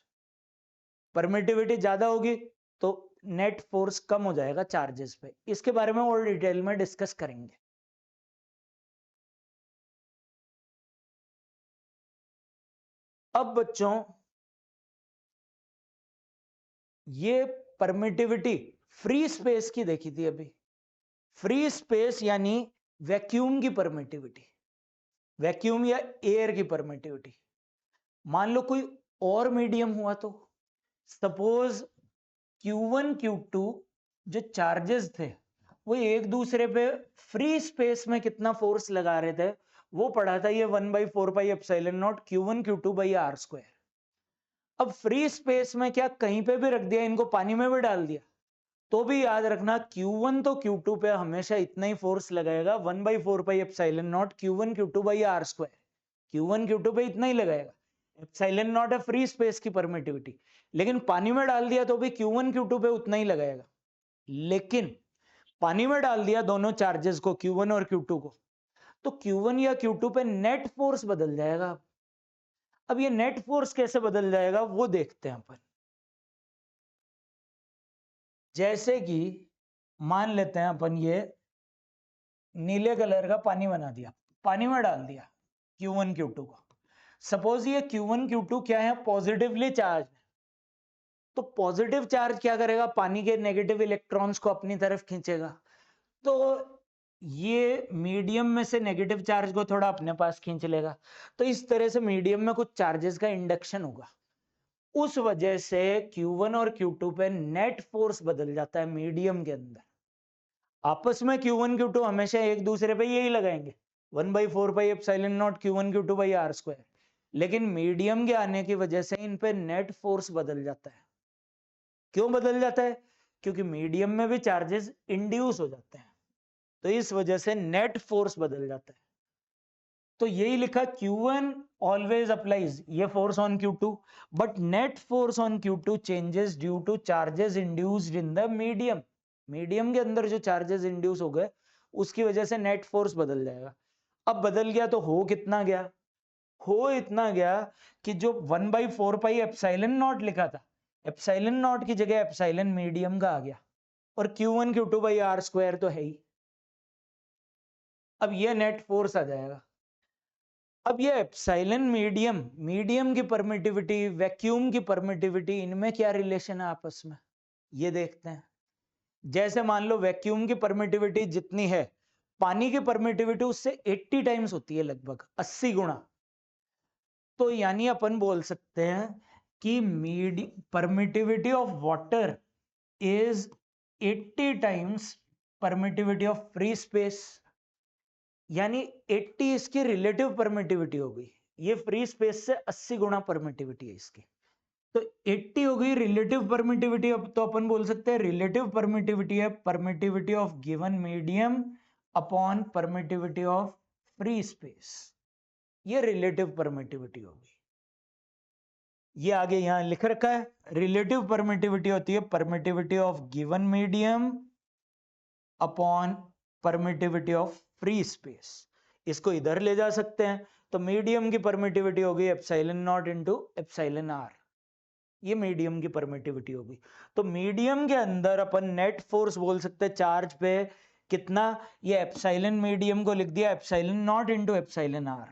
परमिटिविटी ज्यादा होगी तो नेट फोर्स कम हो जाएगा चार्जेस पे, इसके बारे में और डिटेल में डिस्कस करेंगे। अब बच्चों ये परमिटिविटी फ्री स्पेस की देखी थी अभी, फ्री स्पेस यानी वैक्यूम की परमिटिविटी, वैक्यूम या एयर की परमिटिविटी। मान लो कोई और मीडियम हुआ तो सपोज Q1 Q2 जो चार्जेस थे वो एक दूसरे पे फ्री स्पेस में कितना फोर्स लगा रहे थे, वो पढ़ा था ये 1/4 pi epsilon naught Q1 Q2 by r square. अब फ्री स्पेस में क्या कहीं पे भी रख दिया, इनको पानी में भी डाल दिया, तो भी याद रखना Q1 तो Q2 पे हमेशा इतना ही फोर्स लगाएगा 1/4 pi epsilon naught Q1 Q2 by r square. Q1 Q2 पे इतना ही लगाएगा, एप्सिलॉन नॉट है फ्री स्पेस की परमिटिविटी, लेकिन पानी में डाल दिया तो भी Q1 Q2 पे उतना ही लगाएगा। लेकिन पानी में डाल दिया दोनों चार्जेस को Q1 और Q2 को, तो Q1 या Q2 पे नेट फोर्स बदल जाएगा। अब ये नेट फोर्स कैसे बदल जाएगा वो देखते हैं अपन। जैसे कि मान लेते हैं अपन ये नीले कलर का पानी बना दिया, पानी में डाल दिया Q1 Q2 को। सपोज ये Q1 Q2 क्या है, पॉजिटिवली चार्ज, तो पॉजिटिव चार्ज क्या करेगा, पानी के नेगेटिव इलेक्ट्रॉन्स को अपनी तरफ खींचेगा, तो ये मीडियम में से नेगेटिव चार्ज को थोड़ा अपने पास खींच लेगा, तो इस तरह से मीडियम में कुछ चार्जेस का इंडक्शन होगा। उस वजह से Q1 और Q2 पे नेट फोर्स बदल जाता है मीडियम के अंदर। आपस में Q1 Q2 हमेशा एक दूसरे पे यही लगाएंगे 1/4 pi epsilon naught Q1 Q2 by r square, लेकिन मीडियम के आने की वजह से इन पे नेट फोर्स बदल जाता है। क्यों बदल जाता है, क्योंकि मीडियम में भी चार्जेस इंड्यूस हो जाते हैं, तो इस वजह से नेट फोर्स बदल जाता है। तो यही लिखा Q1 always applies, ये force on Q2, but net force on Q2 changes due to charges induced in the medium. Medium के अंदर जो चार्जेस इंड्यूस हो गए उसकी वजह से नेट फोर्स बदल जाएगा। अब बदल गया तो हो कितना गया? हो इतना गया कि जो 1/4 पाई एप्सिलॉन नॉट लिखा था, एप्सिलॉन नॉट की जगह एप्सिलॉन मीडियम का आ गया, और Q1 Q2 by r square तो है ही। अब ये नेट फोर्स आ जाएगा। अब ये एप्सिलॉन मीडियम की परमिटिविटी, वैक्यूम की परमिटिविटी, इनमें क्या रिलेशन है आपस में, ये देखते हैं। जैसे मान लो वैक्यूम की परमिटिविटी जितनी है, पानी की परमिटिविटी उससे 80 टाइम्स होती है, लगभग 80 गुना। तो यानी अपन बोल सकते हैं कि permittivity of water is 80 times permittivity of free space, यानी 80 इसकी रिलेटिव परमिटिविटी हो गई। ये फ्री स्पेस से 80 गुना परमिटिविटी है इसकी, तो 80 हो गई रिलेटिव परमिटिविटी। अब तो अपन बोल सकते हैं रिलेटिव परमिटिविटी है permittivity of given medium upon permittivity of free space, ये रिलेटिव परमिटिविटी होगी। ये आगे यहां लिख रखा है, रिलेटिव परमिटिविटी होती है permittivity of given medium upon permittivity of free space. इसको इधर ले जा सकते हैं, तो मीडियम की परमिटिविटी होगी epsilon naught into epsilon r, ये मीडियम की परमिटिविटी होगी। तो मीडियम के अंदर अपन नेट फोर्स बोल सकते हैं चार्ज पे कितना, ये एप्सिलॉन मीडियम को लिख दिया epsilon naught into epsilon r,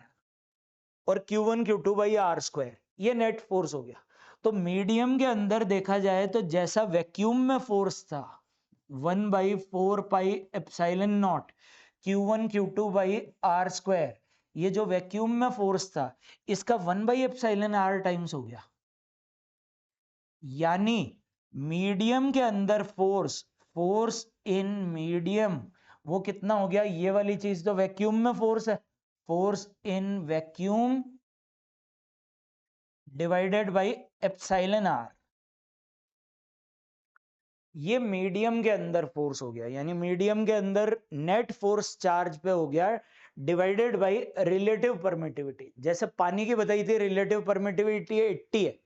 और Q1 Q2 by r square, ये नेट फोर्स हो गया। तो मीडियम के अंदर देखा जाए तो जैसा वैक्यूम में फोर्स था 1/4 pi epsilon naught Q1 Q2 by r square, ये जो वैक्यूम में फोर्स था इसका 1/एप्सिलॉन आर टाइम्स हो गया। यानी मीडियम के अंदर फोर्स इन मीडियम वो कितना हो गया, ये वाली चीज तो वैक्यूम में फोर्स है, force in vacuum divided by epsilon r, ये मीडियम के अंदर फोर्स हो गया। यानी मीडियम के अंदर नेट फोर्स चार्ज पे हो गया डिवाइडेड बाई रिलेटिव परमिटिविटी। जैसे पानी की बताई थी रिलेटिव परमिटिविटी 80 है,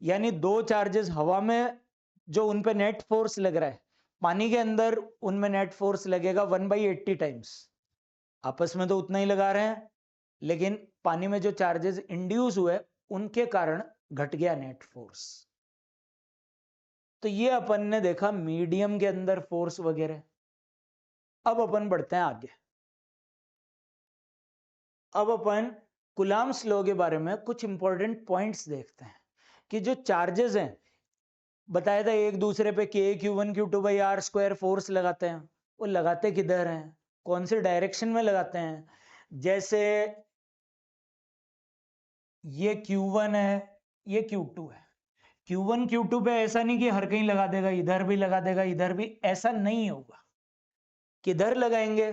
यानी दो चार्जेस हवा में जो उन पे नेट फोर्स लग रहा है, पानी के अंदर उनमें नेट फोर्स लगेगा 1/80 टाइम्स। आपस में तो उतना ही लगा रहे हैं, लेकिन पानी में जो चार्जेस इंड्यूस हुए उनके कारण घट गया नेट फोर्स। तो ये अपन ने देखा मीडियम के अंदर फोर्स वगैरह। अब अपन बढ़ते हैं आगे। अब अपन कूलम्ब्स लॉ के बारे में कुछ इंपॉर्टेंट पॉइंट्स देखते हैं कि जो चार्जेस हैं, बताया था एक दूसरे पे के Q1 Q2 by r square force लगाते हैं, वो लगाते किधर हैं, कौन से डायरेक्शन में लगाते हैं। जैसे ये Q1 है, ये Q2 है, Q1 Q2 पे ऐसा नहीं कि हर कहीं लगा देगा, इधर भी लगा देगा इधर भी, ऐसा नहीं होगा। किधर लगाएंगे,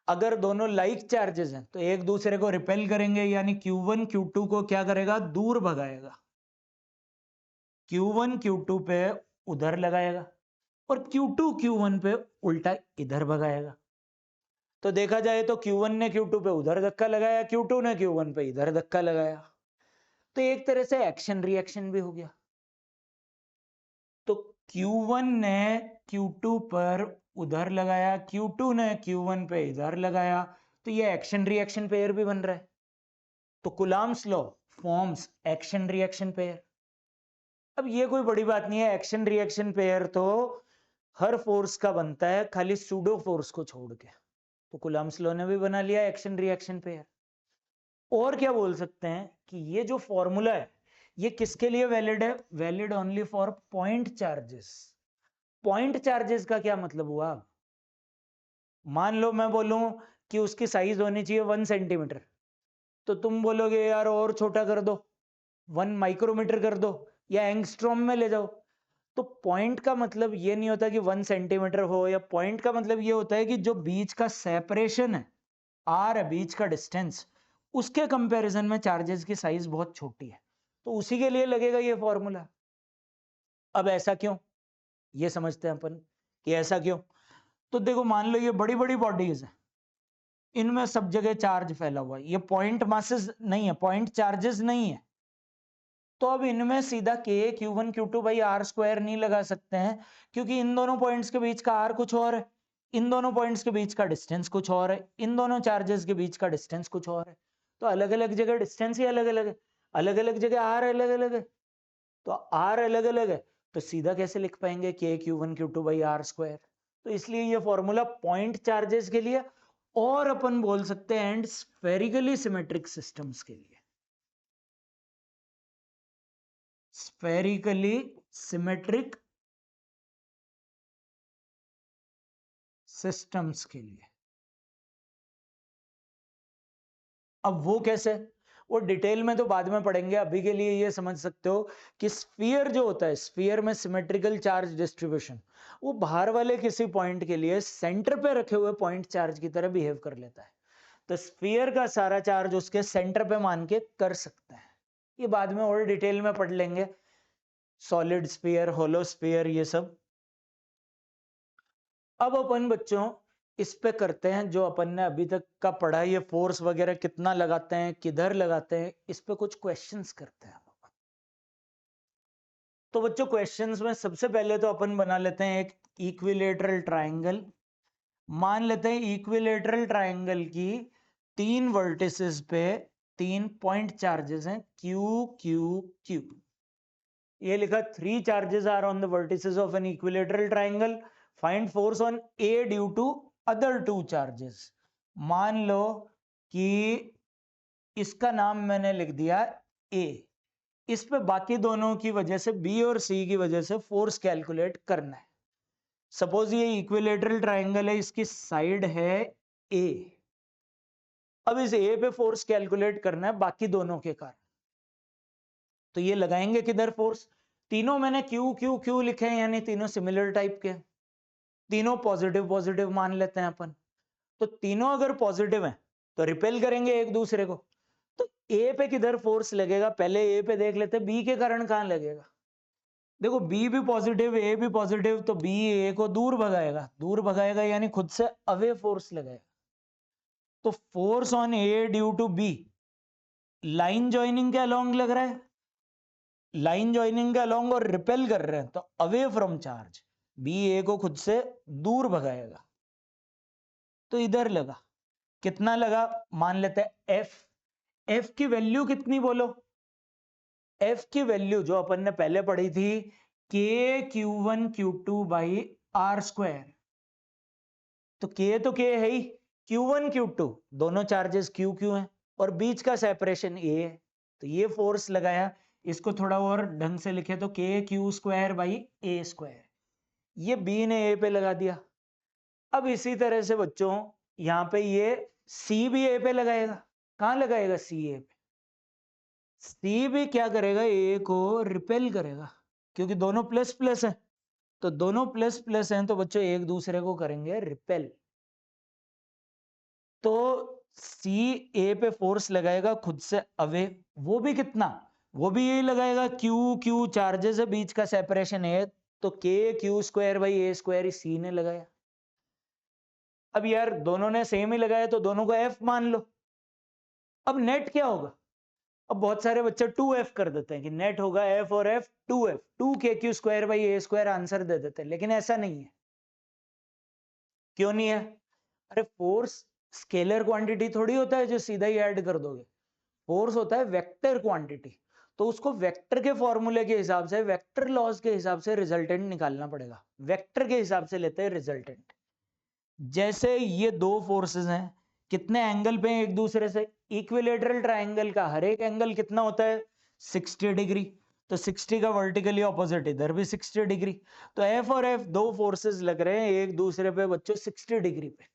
अगर दोनों लाइक चार्जेस हैं तो एक दूसरे को रिपेल करेंगे, यानी Q1 Q2 को क्या करेगा, दूर भगाएगा। Q1 Q2 पे उधर लगाएगा और Q2 Q1 पे उल्टा इधर भगाएगा। तो देखा जाए तो Q1 ने Q2 पे उधर धक्का लगाया, Q2 ने Q1 पे इधर धक्का लगाया, तो एक तरह से एक्शन रिएक्शन भी हो गया। तो Q1 ने Q2 पर उधर लगाया, Q2 ने Q1 पे इधर लगाया, तो ये एक्शन रिएक्शन पेयर भी बन रहा है। तो Coulomb's law forms action reaction pair. अब ये कोई बड़ी बात नहीं है, एक्शन रिएक्शन पेयर तो हर फोर्स का बनता है, खाली सूडो फोर्स को छोड़ के। तो कूलम्ब्स लॉ ने भी बना लिया एक्शन रिएक्शन पेयर। और क्या बोल सकते हैं कि ये जो फॉर्मूला है ये किसके लिए वैलिड है, valid only for point charges. Point charges का क्या मतलब हुआ, मान लो मैं बोलूं कि उसकी साइज होनी चाहिए 1 सेंटीमीटर, तो तुम बोलोगे यार और छोटा कर दो, 1 माइक्रोमीटर कर दो या एंगस्ट्रॉम में ले जाओ। तो पॉइंट का मतलब ये नहीं होता कि 1 सेंटीमीटर हो, या पॉइंट का मतलब ये होता है कि जो बीच का सेपरेशन है, आर है बीच का डिस्टेंस, उसके कंपैरिजन में चार्जेस की साइज बहुत छोटी है, तो उसी के लिए लगेगा ये फॉर्मूला। अब ऐसा क्यों, ये समझते हैं अपन कि ऐसा क्यों। तो देखो मान लो ये बड़ी बड़ी बॉडीज है, इनमें सब जगह चार्ज फैला हुआ है, ये पॉइंट मासेस नहीं है, पॉइंट चार्जेस नहीं है। तो अब इनमें सीधा k q1 q2 by r square नहीं लगा सकते हैं, क्योंकि इन दोनों पॉइंट्स के बीच का r कुछ और है, इन दोनों पॉइंट्स के बीच का डिस्टेंस कुछ और है, इन दोनों चार्जेस के बीच का डिस्टेंस कुछ और है। तो अलग अलग जगह डिस्टेंस ही अलग अलग है, अलग अलग जगह r अलग अलग है। तो r अलग अलग है, तो सीधा कैसे लिख पाएंगे k q1 q2 by r square. तो इसलिए ये फॉर्मूला पॉइंट चार्जेस के लिए, और अपन बोल सकते हैं एंड स्फेरिकली सिमेट्रिक सिस्टम्स के लिए, स्फेरिकली सिमेट्रिक सिस्टम्स के लिए। अब वो कैसे, वो डिटेल में तो बाद में पढ़ेंगे, अभी के लिए ये समझ सकते हो कि स्फीयर जो होता है, स्फीयर में सिमेट्रिकल चार्ज डिस्ट्रीब्यूशन, वो बाहर वाले किसी पॉइंट के लिए सेंटर पे रखे हुए पॉइंट चार्ज की तरह बिहेव कर लेता है। तो स्फीयर का सारा चार्ज उसके सेंटर पे मान के कर सकता है। ये बाद में और डिटेल में पढ़ लेंगे, सॉलिड स्फीयर, होलो स्फीयर, ये सब। अब अपन बच्चों इस पे करते हैं जो अपन ने अभी तक का पढ़ा, ये फोर्स वगैरह कितना लगाते हैं, किधर लगाते हैं, इस पे कुछ क्वेश्चंस करते हैं। तो बच्चों क्वेश्चंस में सबसे पहले तो अपन बना लेते हैं एक इक्विलेटरल ट्रायंगल। मान लेते हैं इक्विलेटरल ट्रायंगल की 3 वर्टिसेस पे 3 पॉइंट चार्जेस हैं, Q Q Q। ये लिखा 3 charges are on the vertices of an equilateral triangle, find force on A due to other 2 charges. मान लो कि इसका नाम मैंने लिख दिया A, इस पे बाकी दोनों की वजह से, B और C की वजह से फोर्स कैलकुलेट करना है। सपोज ये इक्विलेटरल ट्रायंगल है, इसकी साइड है A। अब इस A पे फोर्स कैलकुलेट करना है बाकी दोनों के कारण। तो ये लगाएंगे किधर फोर्स, तीनों मैंने Q Q Q लिखे हैं, यानी तीनों सिमिलर टाइप के, तीनों पॉजिटिव पॉजिटिव मान लेते हैं अपन। तो तीनों अगर पॉजिटिव हैं तो रिपेल करेंगे एक दूसरे को। तो ए पे किधर फोर्स लगेगा, पहले ए पे देख लेते हैं, बी के कारण कहां लगेगा। देखो बी भी पॉजिटिव, ए भी पॉजिटिव, तो बी ए को दूर भगाएगा, दूर भगाएगा यानी खुद से अवे फोर्स लगेगा। तो force on A due to B, line joining के अलोंग लग रहा है, लाइन ज्वाइनिंग के अलोंग, और रिपेल कर रहे हैं तो away from charge, B A को खुद से दूर भगाएगा। तो इधर लगा, कितना लगा, मान लेते हैं एफ। एफ की वैल्यू कितनी बोलो, एफ की वैल्यू जो अपन ने पहले पढ़ी थी, के Q1 Q2 by r square. तो के है ही, Q1 Q2 दोनों चार्जेस Q Q हैं, और बीच का सेपरेशन A है। तो ये फोर्स लगाया, इसको थोड़ा और ढंग से लिखे तो के Q square by A square, ये B ने A पे लगा दिया। अब इसी तरह से बच्चों यहां पे ये C भी A पे लगाएगा, कहां लगाएगा C A पे, सी भी क्या करेगा, ए को रिपेल करेगा, क्योंकि दोनों प्लस प्लस है। तो दोनों प्लस प्लस हैं तो बच्चों एक दूसरे को करेंगे रिपेल। तो सी ए पे फोर्स लगाएगा खुद से अवे, वो भी कितना, वो भी यही लगाएगा, क्यू क्यू चार्जेस है, बीच का सेपरेशन है, तो k q square by a square c ने लगाया। अब यार दोनों ने सेम ही लगाया तो दोनों को एफ मान लो। अब नेट क्या होगा, अब बहुत सारे बच्चे 2f कर देते हैं कि नेट होगा f और f 2f, 2kq square by a square answer दे देते हैं, लेकिन ऐसा नहीं है। क्यों नहीं है, अरे फोर्स स्केलर क्वांटिटी थोड़ी होता है जो सीधा ही ऐड कर दोगे, फोर्स होता है वेक्टर क्वांटिटी। तो उसको वेक्टर के फॉर्मूले के हिसाब से, वेक्टर लॉज के हिसाब से रिजल्टेंट निकालना पड़ेगा, वेक्टर के हिसाब से लेते हैं रिजल्टेंट। जैसे ये दो फोर्सेस हैं, कितने एंगल पे हैं एक दूसरे से, इक्विलेटरल ट्रायंगल का हर एक एंगल कितना होता है, 60 डिग्री। तो 60 का वर्टिकली ऑपोजिट इधर भी 60 डिग्री। तो एफ और एफ दो फोर्सेस लग रहे हैं एक दूसरे पे बच्चों 60 डिग्री पे।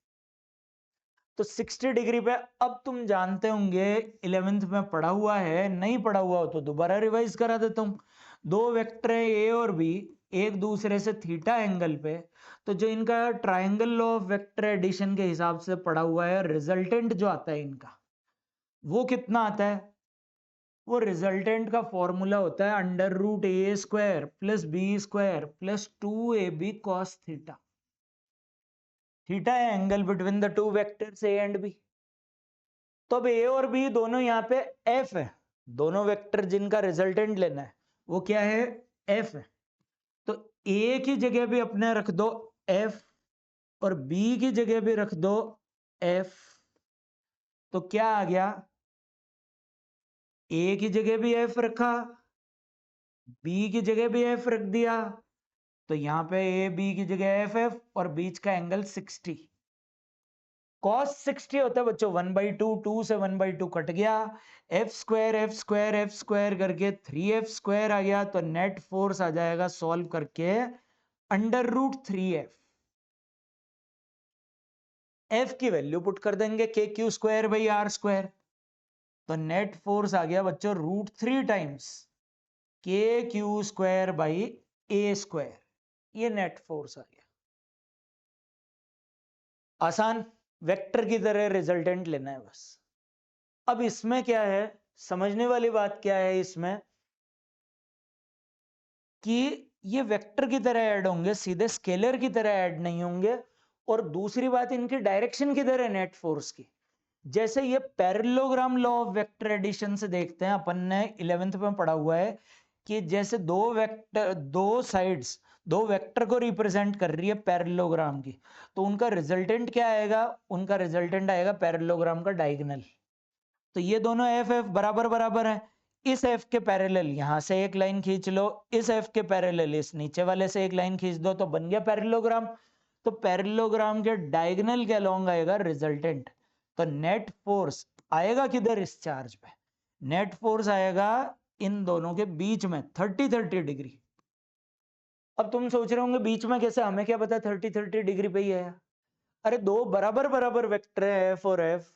तो 60 डिग्री पे, अब तुम जानते होंगे 11th में पढ़ा हुआ है, नहीं पढ़ा हुआ हो तो दोबारा रिवाइज करा देता हूं। दो वेक्टर है ए और बी, एक दूसरे से थीटा एंगल पे, तो जो इनका triangle law of vector addition के हिसाब से पढ़ा हुआ है, रिजल्टेंट जो आता है इनका वो कितना आता है, वो रिजल्टेंट का फॉर्मूला होता है under root a square plus b square plus 2ab cos theta. Theta है angle between the two vectors a and b. तो अब ए और बी दोनों यहाँ पे एफ है, दोनों वेक्टर जिनका रिजल्टेंट लेना है वो क्या है, एफ है। तो ए की जगह भी अपने रख दो एफ और बी की जगह भी रख दो एफ। तो क्या आ गया, ए की जगह भी एफ रखा, बी की जगह भी एफ रख दिया, तो यहां पे ए बी की जगह एफ एफ और बीच का एंगल 60। cos 60 होता है बच्चों 1/2, 2 से 1/2 कट गया, एफ स्क्वायर करके 3f² आ गया। तो नेट फोर्स आ जाएगा सॉल्व करके √3f। एफ की वैल्यू पुट कर देंगे KQ²/R²। तो नेट फोर्स आ गया बच्चों √3 टाइम्स KQ²/A²। ये नेट फोर्स आ गया। आसान, वेक्टर की तरह रिजल्टेंट लेना है बस। अब इसमें क्या है, समझने वाली बात क्या है इसमें, कि ये वेक्टर की तरह ऐड होंगे, सीधे स्केलर की तरह ऐड नहीं होंगे। और दूसरी बात, इनकी डायरेक्शन किधर है नेट फोर्स की। जैसे ये parallelogram law of vector addition से देखते हैं, अपन ने 11th में पढ़ा हुआ है कि जैसे दो साइड्स दो वेक्टर को रिप्रेजेंट कर रही है पैरेललोग्राम की, तो उनका रिजल्टेंट क्या आएगा, उनका रिजल्टेंट आएगा पैरेललोग्राम का डायगोनल। तो ये दोनों एफ एफ बराबर बराबर है, इस एफ के पैरेलल यहां से एक लाइन खींच लो, इस एफ के पैरेलल इस नीचे वाले से एक लाइन खींच दो, तो बन गया पैरेललोग्राम। तो पैरेललोग्राम के डायगोनल के अलोंग आएगा रिजल्टेंट। तो नेट फोर्स आएगा किधर, इस चार्ज पे। नेट फोर्स आएगा इन दोनों के बीच में 30-30 डिग्री। अब तुम सोच रहे होंगे बीच में कैसे, हमें क्या पता 30-30 डिग्री पे ही है। अरे दो बराबर बराबर वेक्टर है एफ और एफ,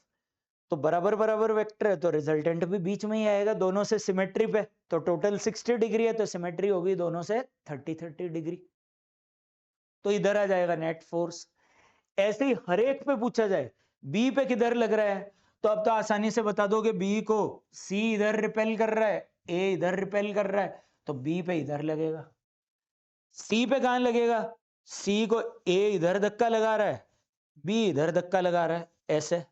तो बराबर बराबर वेक्टर है तो रिजल्टेंट भी बीच में ही आएगा, दोनों से सिमेट्री पे। तो टोटल 60 डिग्री है तो सिमेट्री होगी दोनों से 30-30 डिग्री। तो इधर आ जाएगा नेट फोर्स। ऐसे ही हर एक पे पूछा जाए बी पे किधर लग रहा है, तो अब तो आसानी से बता दोगे बी को सी इधर रिपेल कर रहा है, ए इधर रिपेल कर रहा है, तो बी पे इधर लगेगा। सी पे कहां लगेगा, सी को ए इधर धक्का लगा रहा है, बी इधर धक्का लगा रहा है, ऐसे।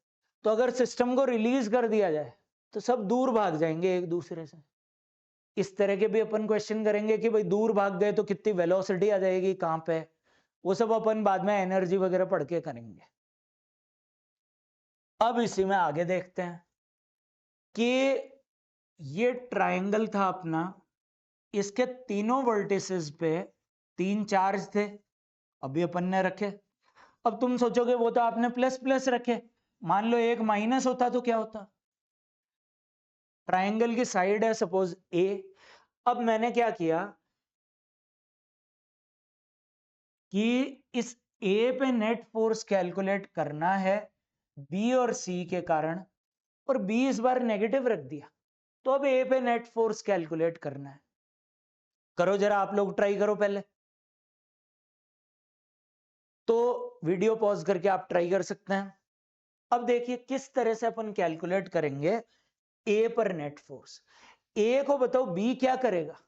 तो अगर सिस्टम को रिलीज कर दिया जाए तो सब दूर भाग जाएंगे एक दूसरे से। इस तरह के भी अपन क्वेश्चन करेंगे कि भाई दूर भाग गए तो कितनी वेलोसिटी आ जाएगी, कहां पे, वो सब अपन बाद में एनर्जी वगैरह पढ़ के करेंगे। अब इसी में आगे देखते हैं कि ये ट्रायंगल था अपना, इसके तीनों वर्टिसेस पे 3 चार्ज थे, अभी अपन ने रखे। अब तुम सोचोगे वो तो आपने प्लस प्लस रखे, मान लो एक माइनस होता तो क्या होता। ट्रायंगल की साइड है सपोज ए। अब मैंने क्या किया कि इस ए पे नेट फोर्स कैलकुलेट करना है बी और सी के कारण, और बी इस बार नेगेटिव रख दिया, तो अब ए पे नेट फोर्स कैलकुलेट करना है। करो जरा, आप लोग ट्राई करो पहले, तो वीडियो पॉज करके आप ट्राई कर सकते हैं। अब देखिए किस तरह से अपन कैलकुलेट करेंगे ए पर नेट फोर्स। ए को बताओ बी क्या करेगा,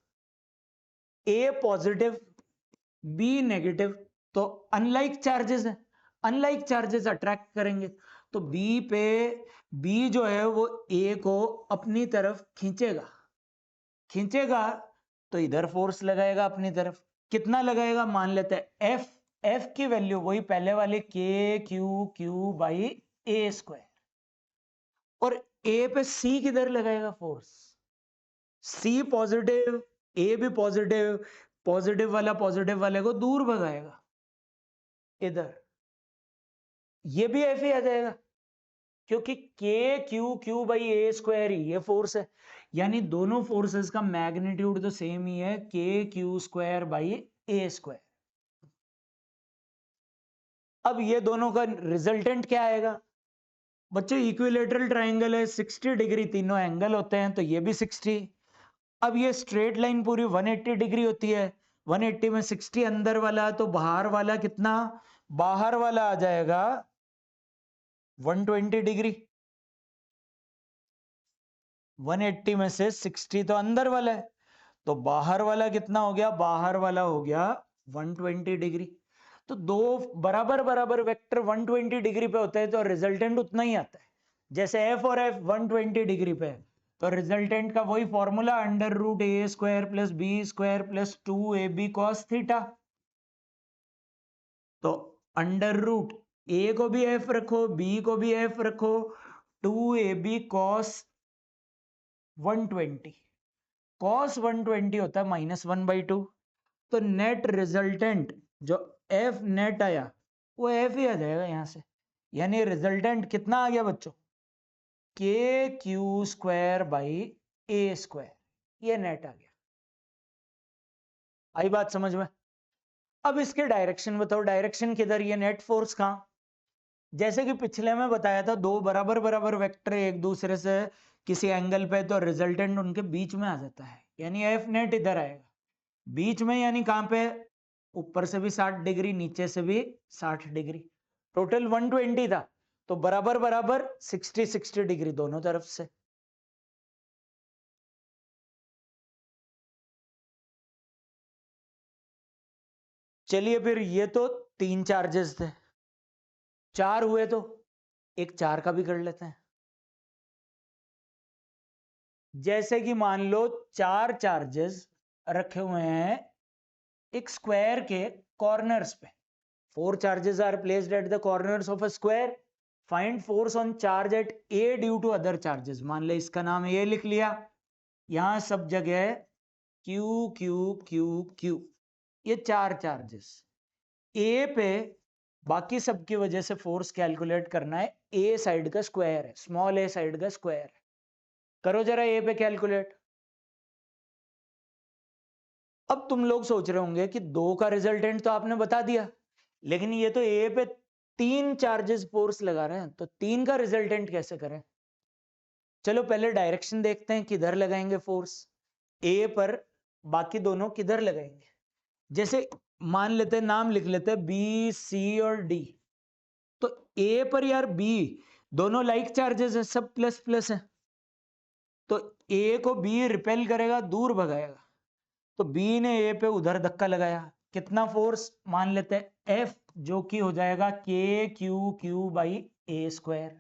ए पॉजिटिव बी नेगेटिव, तो अनलाइक चार्जेस है, अनलाइक चार्जेस अट्रैक्ट करेंगे। तो बी पे बी जो है वो ए को अपनी तरफ खींचेगा, खींचेगा तो इधर फोर्स लगाएगा अपनी तरफ। कितना लगाएगा, मान लेते हैं एफ, एफ की वैल्यू वही पहले वाले KQ/A²। और ए पे सी किधर लगाएगा फोर्स, सी पॉजिटिव, ए भी पॉजिटिव, पॉजिटिव वाला पॉजिटिव वाले को दूर भगाएगा इधर, ये भी एफ ही आ जाएगा क्योंकि KQ/A² ही ये फोर्स है, यानी दोनों फोर्सेस का मैग्नीट्यूड तो सेम ही है, KQ²/A²। अब ये दोनों का रिजल्टेंट क्या आएगा बच्चों, इक्विलेटरल ट्राइंगल है, 60 डिग्री तीनों एंगल होते हैं, तो ये भी 60। अब ये स्ट्रेट लाइन पूरी 180 डिग्री होती है, 180 में 60 अंदर वाला, तो बाहर वाला कितना, बाहर वाला आ जाएगा 120 डिग्री। 180 में से 60 तो अंदर वाला है, तो बाहर वाला कितना हो गया, बाहर वाला हो गया 120 डिग्री। तो दो बराबर बराबर वेक्टर 120 डिग्री पे होते हैं तो रिजल्टेंट उतना ही आता है। जैसे एफ और एफ 120 डिग्री पे है तो रिजल्टेंट का वही formula √a² plus b² plus 2ab cos theta. तो √a को भी f रखो, b को भी f रखो, 2ab cos 120 cos 120 होता है -1/2। तो नेट रिजल्टेंट जो एफ नेट आया वो एफ ही आ जाएगा यहां से, यानी रिजल्टेंट कितना आ गया बच्चों, KQ²/a², ये नेट आ गया। आई बात समझ में? अब इसके डायरेक्शन बताओ, डायरेक्शन किधर, ये नेट फोर्स कहां? जैसे कि पिछले में बताया था, दो बराबर बराबर वेक्टर एक दूसरे से किसी एंगल पे तो रिजल्टेंट उनके बीच में आ जाता है, यानी एफ नेट इधर आएगा बीच में, यानी कहां पे, ऊपर से भी 60 डिग्री नीचे से भी 60 डिग्री, टोटल 120 था तो बराबर बराबर 60 डिग्री दोनों तरफ से। चलिए फिर ये तो 3 चार्जेस थे, 4 हुए तो एक 4 का भी कर लेते हैं। जैसे कि मान लो 4 चार्जेस रखे हुए हैं एक स्क्वायर के कॉर्नर्स पे, 4 charges are placed at the corners of a square. Find force on charge at A due to other charges. मान ले इसका नाम A लिख लिया, यहां सब जगह Q Q Q Q, ये 4 चार्जेस A पे, बाकी सबकी वजह से फोर्स कैलकुलेट करना है, A साइड का स्क्वायर है, स्मॉल a साइड का स्क्वायर है। करो जरा A पे कैलकुलेट। अब तुम लोग सोच रहे होंगे कि 2 का रिजल्टेंट तो आपने बता दिया, लेकिन ये तो ए पे 3 चार्जेस फोर्स लगा रहे हैं, तो 3 का रिजल्टेंट कैसे करें? चलो पहले डायरेक्शन देखते हैं, किधर लगाएंगे फोर्स ए पर, बाकी दोनों किधर लगाएंगे। जैसे मान लेते हैं, नाम लिख लेते हैं बी सी और डी, तो ए पर यार बी दोनों लाइक चार्जेस है, सब प्लस प्लस है, तो ए को बी रिपेल करेगा, दूर भगाएगा, तो बी ने ए पे उधर धक्का लगाया, कितना फोर्स मान लेते हैं एफ, जो कि हो जाएगा KQ/a²।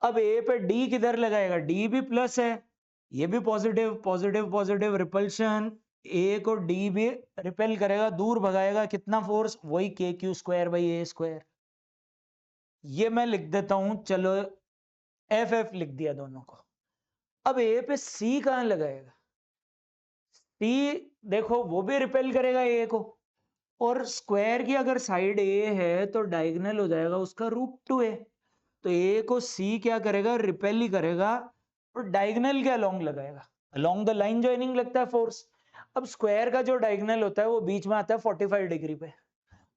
अब ए पे डी किधर लगाएगा, डी भी प्लस है, ये भी पॉजिटिव पॉजिटिव पॉजिटिव रिपल्शन, ए को डी भी रिपेल करेगा, दूर भगाएगा, कितना फोर्स, वही KQ²/a²। ये मैं लिख देता हूं, चलो एफ एफ लिख दिया दोनों को। अब ए पे सी कहां लगाएगा, सी देखो वो भी रिपेल करेगा ए को, और स्क्वायर की अगर साइड ए है तो डायगोनल हो जाएगा उसका √2a, तो ए को सी क्या करेगा, रिपेल ही करेगा, और डायगोनल के अलोंग लगाएगा, अलोंग द लाइन जॉइनिंग लगता है फोर्स। अब स्क्वायर का जो डायगोनल होता है वो बीच में आता है 45 डिग्री पे,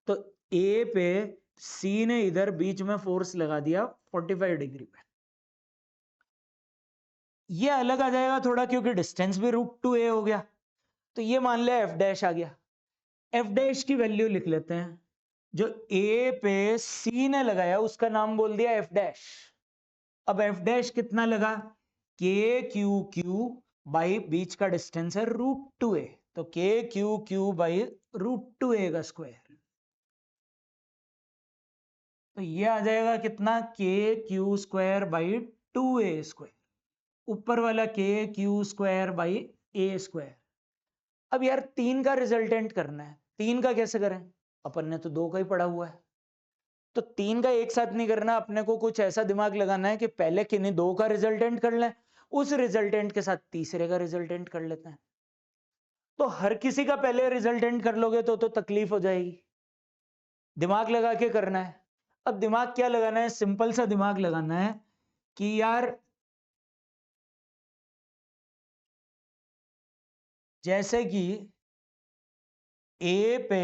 तो ए पे सी ने इधर बीच में फोर्स लगा दिया 45 डिग्री पे। ये अलग आ जाएगा थोड़ा, क्योंकि डिस्टेंस भी √2a हो गया, तो ये मान लिया एफ डैश आ गया। एफ डैश की वैल्यू लिख लेते हैं, जो ए पे सी ने लगाया उसका नाम बोल दिया एफ डैश। अब एफ डैश कितना लगा, KQQ बीच का डिस्टेंस है √2a, तो KQQ/√2a का स्क्वायर, तो ये आ जाएगा कितना, KQ²/2a², ऊपर वाला KQ²/a²। अब यार 3 का रिजल्टेंट करना है, 3 का कैसे करें, अपन ने तो 2 का ही पढ़ा हुआ है, तो 3 का एक साथ नहीं करना, अपने को कुछ ऐसा दिमाग लगाना है कि पहले किन्हीं 2 का रिजल्टेंट कर लें, उस रिजल्टेंट के साथ तीसरे का रिजल्टेंट कर लेते हैं। तो हर किसी का पहले रिजल्टेंट कर लोगे तो तकलीफ हो जाएगी, दिमाग लगा के करना है। अब दिमाग क्या लगाना है, सिंपल सा दिमाग लगाना है कि यार जैसे कि ए पे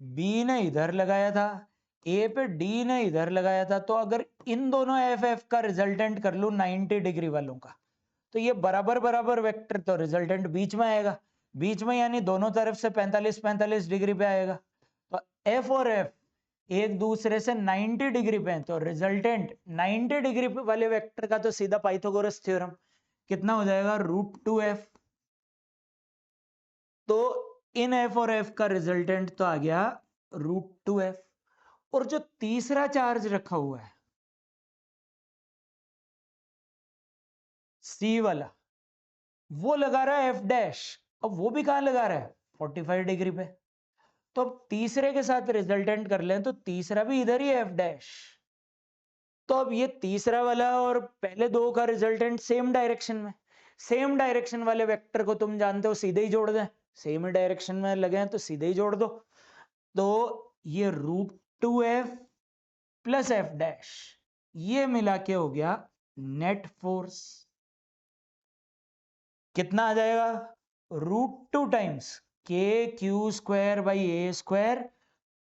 बी ने इधर लगाया था, ए पे डी ने इधर लगाया था, तो अगर इन दोनों एफ एफ का रिजल्टेंट कर लूं 90 डिग्री वालों का, तो ये बराबर बराबर वेक्टर, तो रिजल्टेंट बीच में आएगा, बीच में यानी दोनों तरफ से 45 डिग्री पे आएगा, तो एफ और एफ एक दूसरे से 90 डिग्री पे हैं, तो रिजल्टेंट 90 डिग्री वाले वेक्टर का तो सीधा पाइथागोरस थ्योरम, कितना हो जाएगा, √2f। तो इन एफ और एफ का रिजल्टेंट तो आ गया √2f, और जो तीसरा चार्ज रखा हुआ है सी वाला, वो लगा रहा है एफ डैश। अब वो भी कहां लगा रहा है? 45 डिग्री पे। तो अब तीसरे के साथ रिजल्टेंट कर लें तो तीसरा भी इधर ही है, एफ डैश। तो अब ये तीसरा वाला और पहले दो का रिजल्टेंट सेम डायरेक्शन में, सेम डायरेक्शन वाले वेक्टर को तुम जानते हो सीधे ही जोड़ दें, सेम ही डायरेक्शन में लगे हैं तो सीधे ही जोड़ दो। तो ये √2f प्लस एफ डैश, ये मिला के हो गया नेट फोर्स। कितना आ जाएगा? √2 टाइम्स kq²/a²,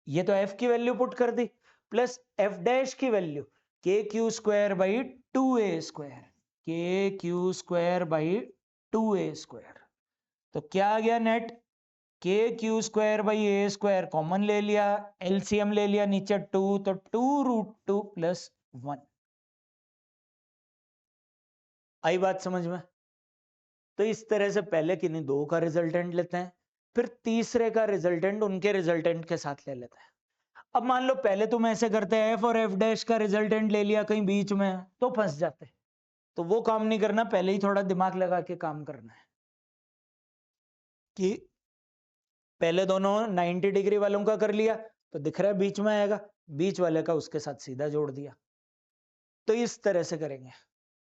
ये तो f की वैल्यू पुट कर दी, प्लस f डैश की वैल्यू kq²/2a², kq²/2a²। तो क्या आ गया नेट? kq²/a² कॉमन ले लिया, एलसीएम ले लिया नीचे 2, तो 2√2 + 1। आई बात समझ में? तो इस तरह से पहले किन्हीं दो का रिजल्टेंट लेते हैं, फिर तीसरे का रिजल्टेंट उनके रिजल्टेंट के साथ ले लेते हैं। अब मान लो पहले तुम ऐसे करते हैं, एफ और एफ डैश का रिजल्टेंट ले लिया कहीं बीच में, तो फंस जाते। तो वो काम नहीं करना, पहले ही थोड़ा दिमाग लगा के काम करना है कि पहले दोनों 90 डिग्री वालों का कर लिया तो दिख रहा है बीच में आएगा, बीच वाले का उसके साथ सीधा जोड़ दिया। तो इस तरह से करेंगे।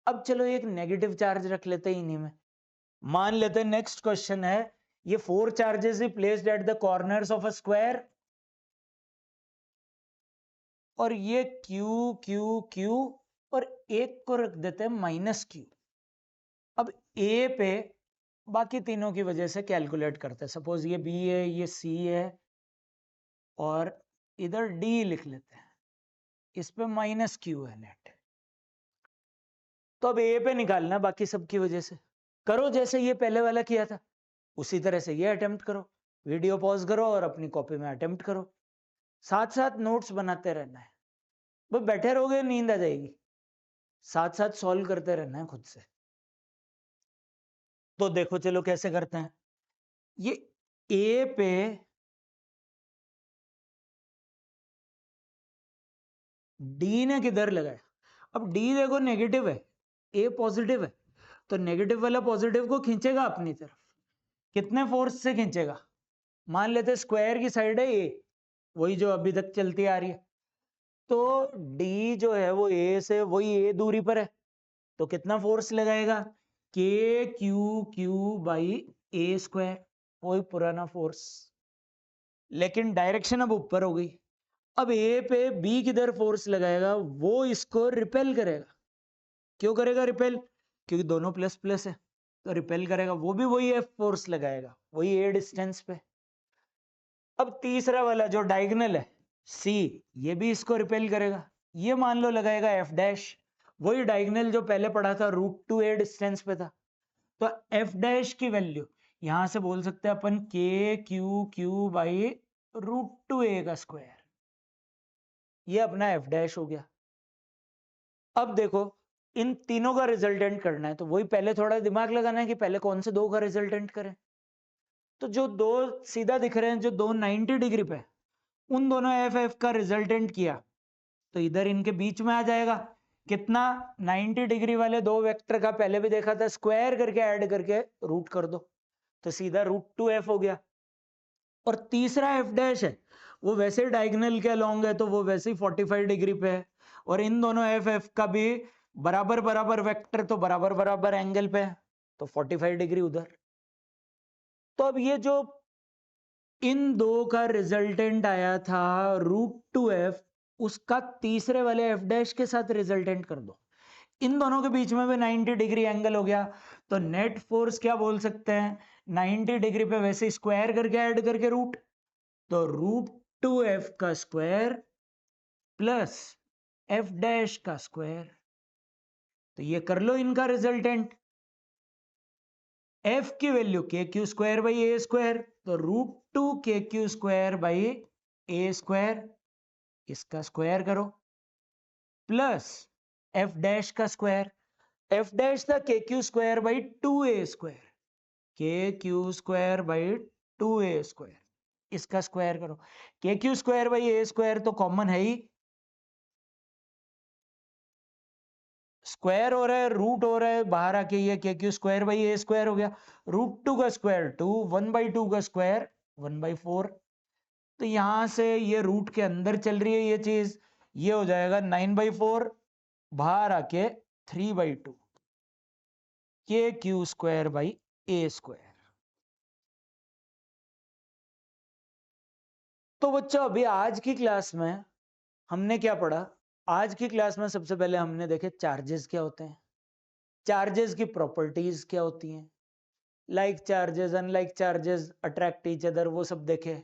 अब चलो एक नेगेटिव चार्ज रख लेते हैं इन्हीं में। मान लेते हैं नेक्स्ट क्वेश्चन है, ये 4 charges he placed at the corners of a square, और ये Q Q Q, और एक को रख देते हैं -Q। अब A पे बाकी तीनों की वजह से कैलकुलेट करते हैं। सपोज ये B है, ये C है, और इधर D लिख लेते हैं, इस पे -Q है नेट। तो अब A पे निकालना बाकी सबकी वजह से। करो जैसे ये पहले वाला किया था उसी तरह से ये अटेम्प्ट करो, वीडियो पॉज करो और अपनी कॉपी में अटेम्प्ट करो, साथ साथ नोट्स बनाते रहना है। वो बैठे रहोगे नींद आ जाएगी, साथ साथ सॉल्व करते रहना है खुद से। तो देखो चलो कैसे करते हैं। ये ए पे डी ने किधर लगाया? अब डी देखो नेगेटिव है, ए पॉजिटिव है, तो नेगेटिव वाला पॉजिटिव को खींचेगा अपनी तरफ। कितने फोर्स से खींचेगा? मान लेते स्क्वायर की साइड है ए, वही जो अभी तक चलती आ रही है, तो डी जो है वो ए से वही ए दूरी पर है, तो कितना फोर्स लगाएगा? kq/a², वही पुराना फोर्स, लेकिन डायरेक्शन अब ऊपर हो गई। अब ए पे बी किधर फोर्स लगाएगा? वो इसको रिपेल करेगा। क्यों करेगा रिपेल? क्योंकि दोनों प्लस प्लस है, तो रिपेल करेगा, वो भी वही एफ फोर्स लगाएगा, वही ए डिस्टेंस पे। अब तीसरा वाला जो डायगोनल है सी, ये भी इसको रिपेल करेगा, ये मान लो लगाएगा एफ डैश, वही डायगोनल जो पहले पढ़ा था √2a डिस्टेंस पे था। तो एफ डैश की वैल्यू यहां से बोल सकते हैं अपन kq/√2a², ये अपना एफ डैश हो गया। अब देखो इन तीनों का रिजल्टेंट करना है, तो वही पहले थोड़ा दिमाग लगाना है कि पहले कौन से दो का रिजल्टेंट करें। तो जो दो सीधा दिख रहे हैं, जो दो 90 डिग्री पे, उन दोनों एफ एफ का रिजल्टेंट किया तो इधर इनके बीच में आ जाएगा। कितना? 90 डिग्री वाले दो वेक्टर का पहले भी देखा था, स्क्वायर करके ऐड करके रूट कर दो, तो सीधा √2f हो गया। और तीसरा एफ डैश है, वो वैसे डायगोनल के अलोंग है, तो वो वैसे ही 45 डिग्री पे है, और इन दोनों एफ एफ का भी बराबर बराबर वेक्टर, तो बराबर बराबर एंगल पे है, तो 45 डिग्री उधर। तो अब ये जो इन दो का रिजल्टेंट आया था √2f, उसका तीसरे वाले एफ डैश के साथ रिजल्टेंट कर दो, इन दोनों के बीच में भी 90 डिग्री एंगल हो गया, तो नेट फोर्स क्या बोल सकते हैं? 90 डिग्री पे वैसे स्क्वायर करके ऐड करके रूट, तो √2f का स्क्वायर प्लस एफ डैश का स्क्वायर। तो ये कर लो इनका रिजल्टेंट। f की वैल्यू kq²/a², तो √2 kq²/a², इसका स्क्वायर करो, प्लस एफ डैश का स्क्वायर, एफ डैश था kq²/2a², kq²/2a², 2a², इसका स्क्वायर करो, KQ²/a² तो कॉमन है ही, स्क्वायर हो रहा है, रूट हो रहा है, बाहर आके ये KQ²/a² हो गया, √2 का स्क्वायर 2, 1/2 का स्क्वायर 1/4, तो यहां से ये रूट के अंदर चल रही है ये चीज, ये हो जाएगा 9/4, बाहर आके 3/2, KQ²/a²। तो बच्चों अभी आज की क्लास में हमने क्या पढ़ा? आज की क्लास में सबसे पहले हमने देखे चार्जेस क्या होते हैं, चार्जेस की प्रॉपर्टीज क्या होती हैं, like charges, unlike charges, attract each other, वो सब देखे।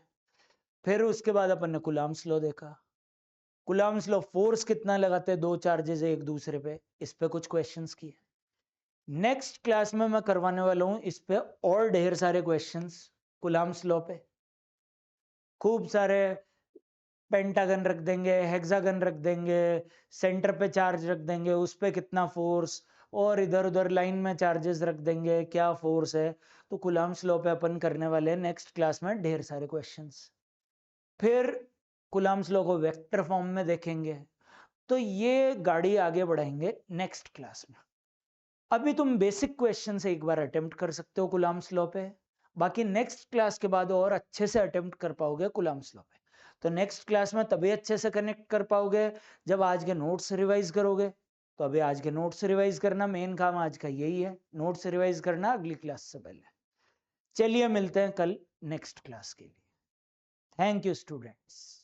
फिर उसके बाद अपन ने कुलाम्स लॉ देखा, कुलाम्स लॉ फोर्स कितना लगाते हैं दो चार्जेस एक दूसरे पे, इस पे कुछ क्वेश्चंस किए। नेक्स्ट क्लास में मैं करवाने वाला हूं इस पे और ढेर सारे क्वेश्चंस कुलाम्स लॉ पे, खूब सारे पेंटागन रख देंगे, हेक्सागन रख देंगे, सेंटर पे चार्ज रख देंगे, उस पे कितना फोर्स, और इधर उधर लाइन में चार्जेस रख देंगे, क्या फोर्स है। तो कुलाम्स लॉ पे अपन करने वाले हैं नेक्स्ट क्लास में ढेर सारे क्वेश्चंस। फिर कुलाम्स लॉ को वेक्टर फॉर्म में देखेंगे, तो ये गाड़ी आगे बढ़ाएंगे नेक्स्ट क्लास में। अभी तुम बेसिक क्वेश्चन से एक बार अटेम्प्ट कर सकते हो कुलाम्स लॉ पे, बाकी नेक्स्ट क्लास के बाद और अच्छे से अटेम्प्ट कर पाओगे कुलाम्स लॉ पे। तो नेक्स्ट क्लास में तभी अच्छे से कनेक्ट कर पाओगे जब आज के नोट्स रिवाइज करोगे। तो अभी आज के नोट्स रिवाइज करना मेन काम आज का यही है, नोट्स रिवाइज करना अगली क्लास से पहले। चलिए मिलते हैं कल नेक्स्ट क्लास के लिए। Thank you students.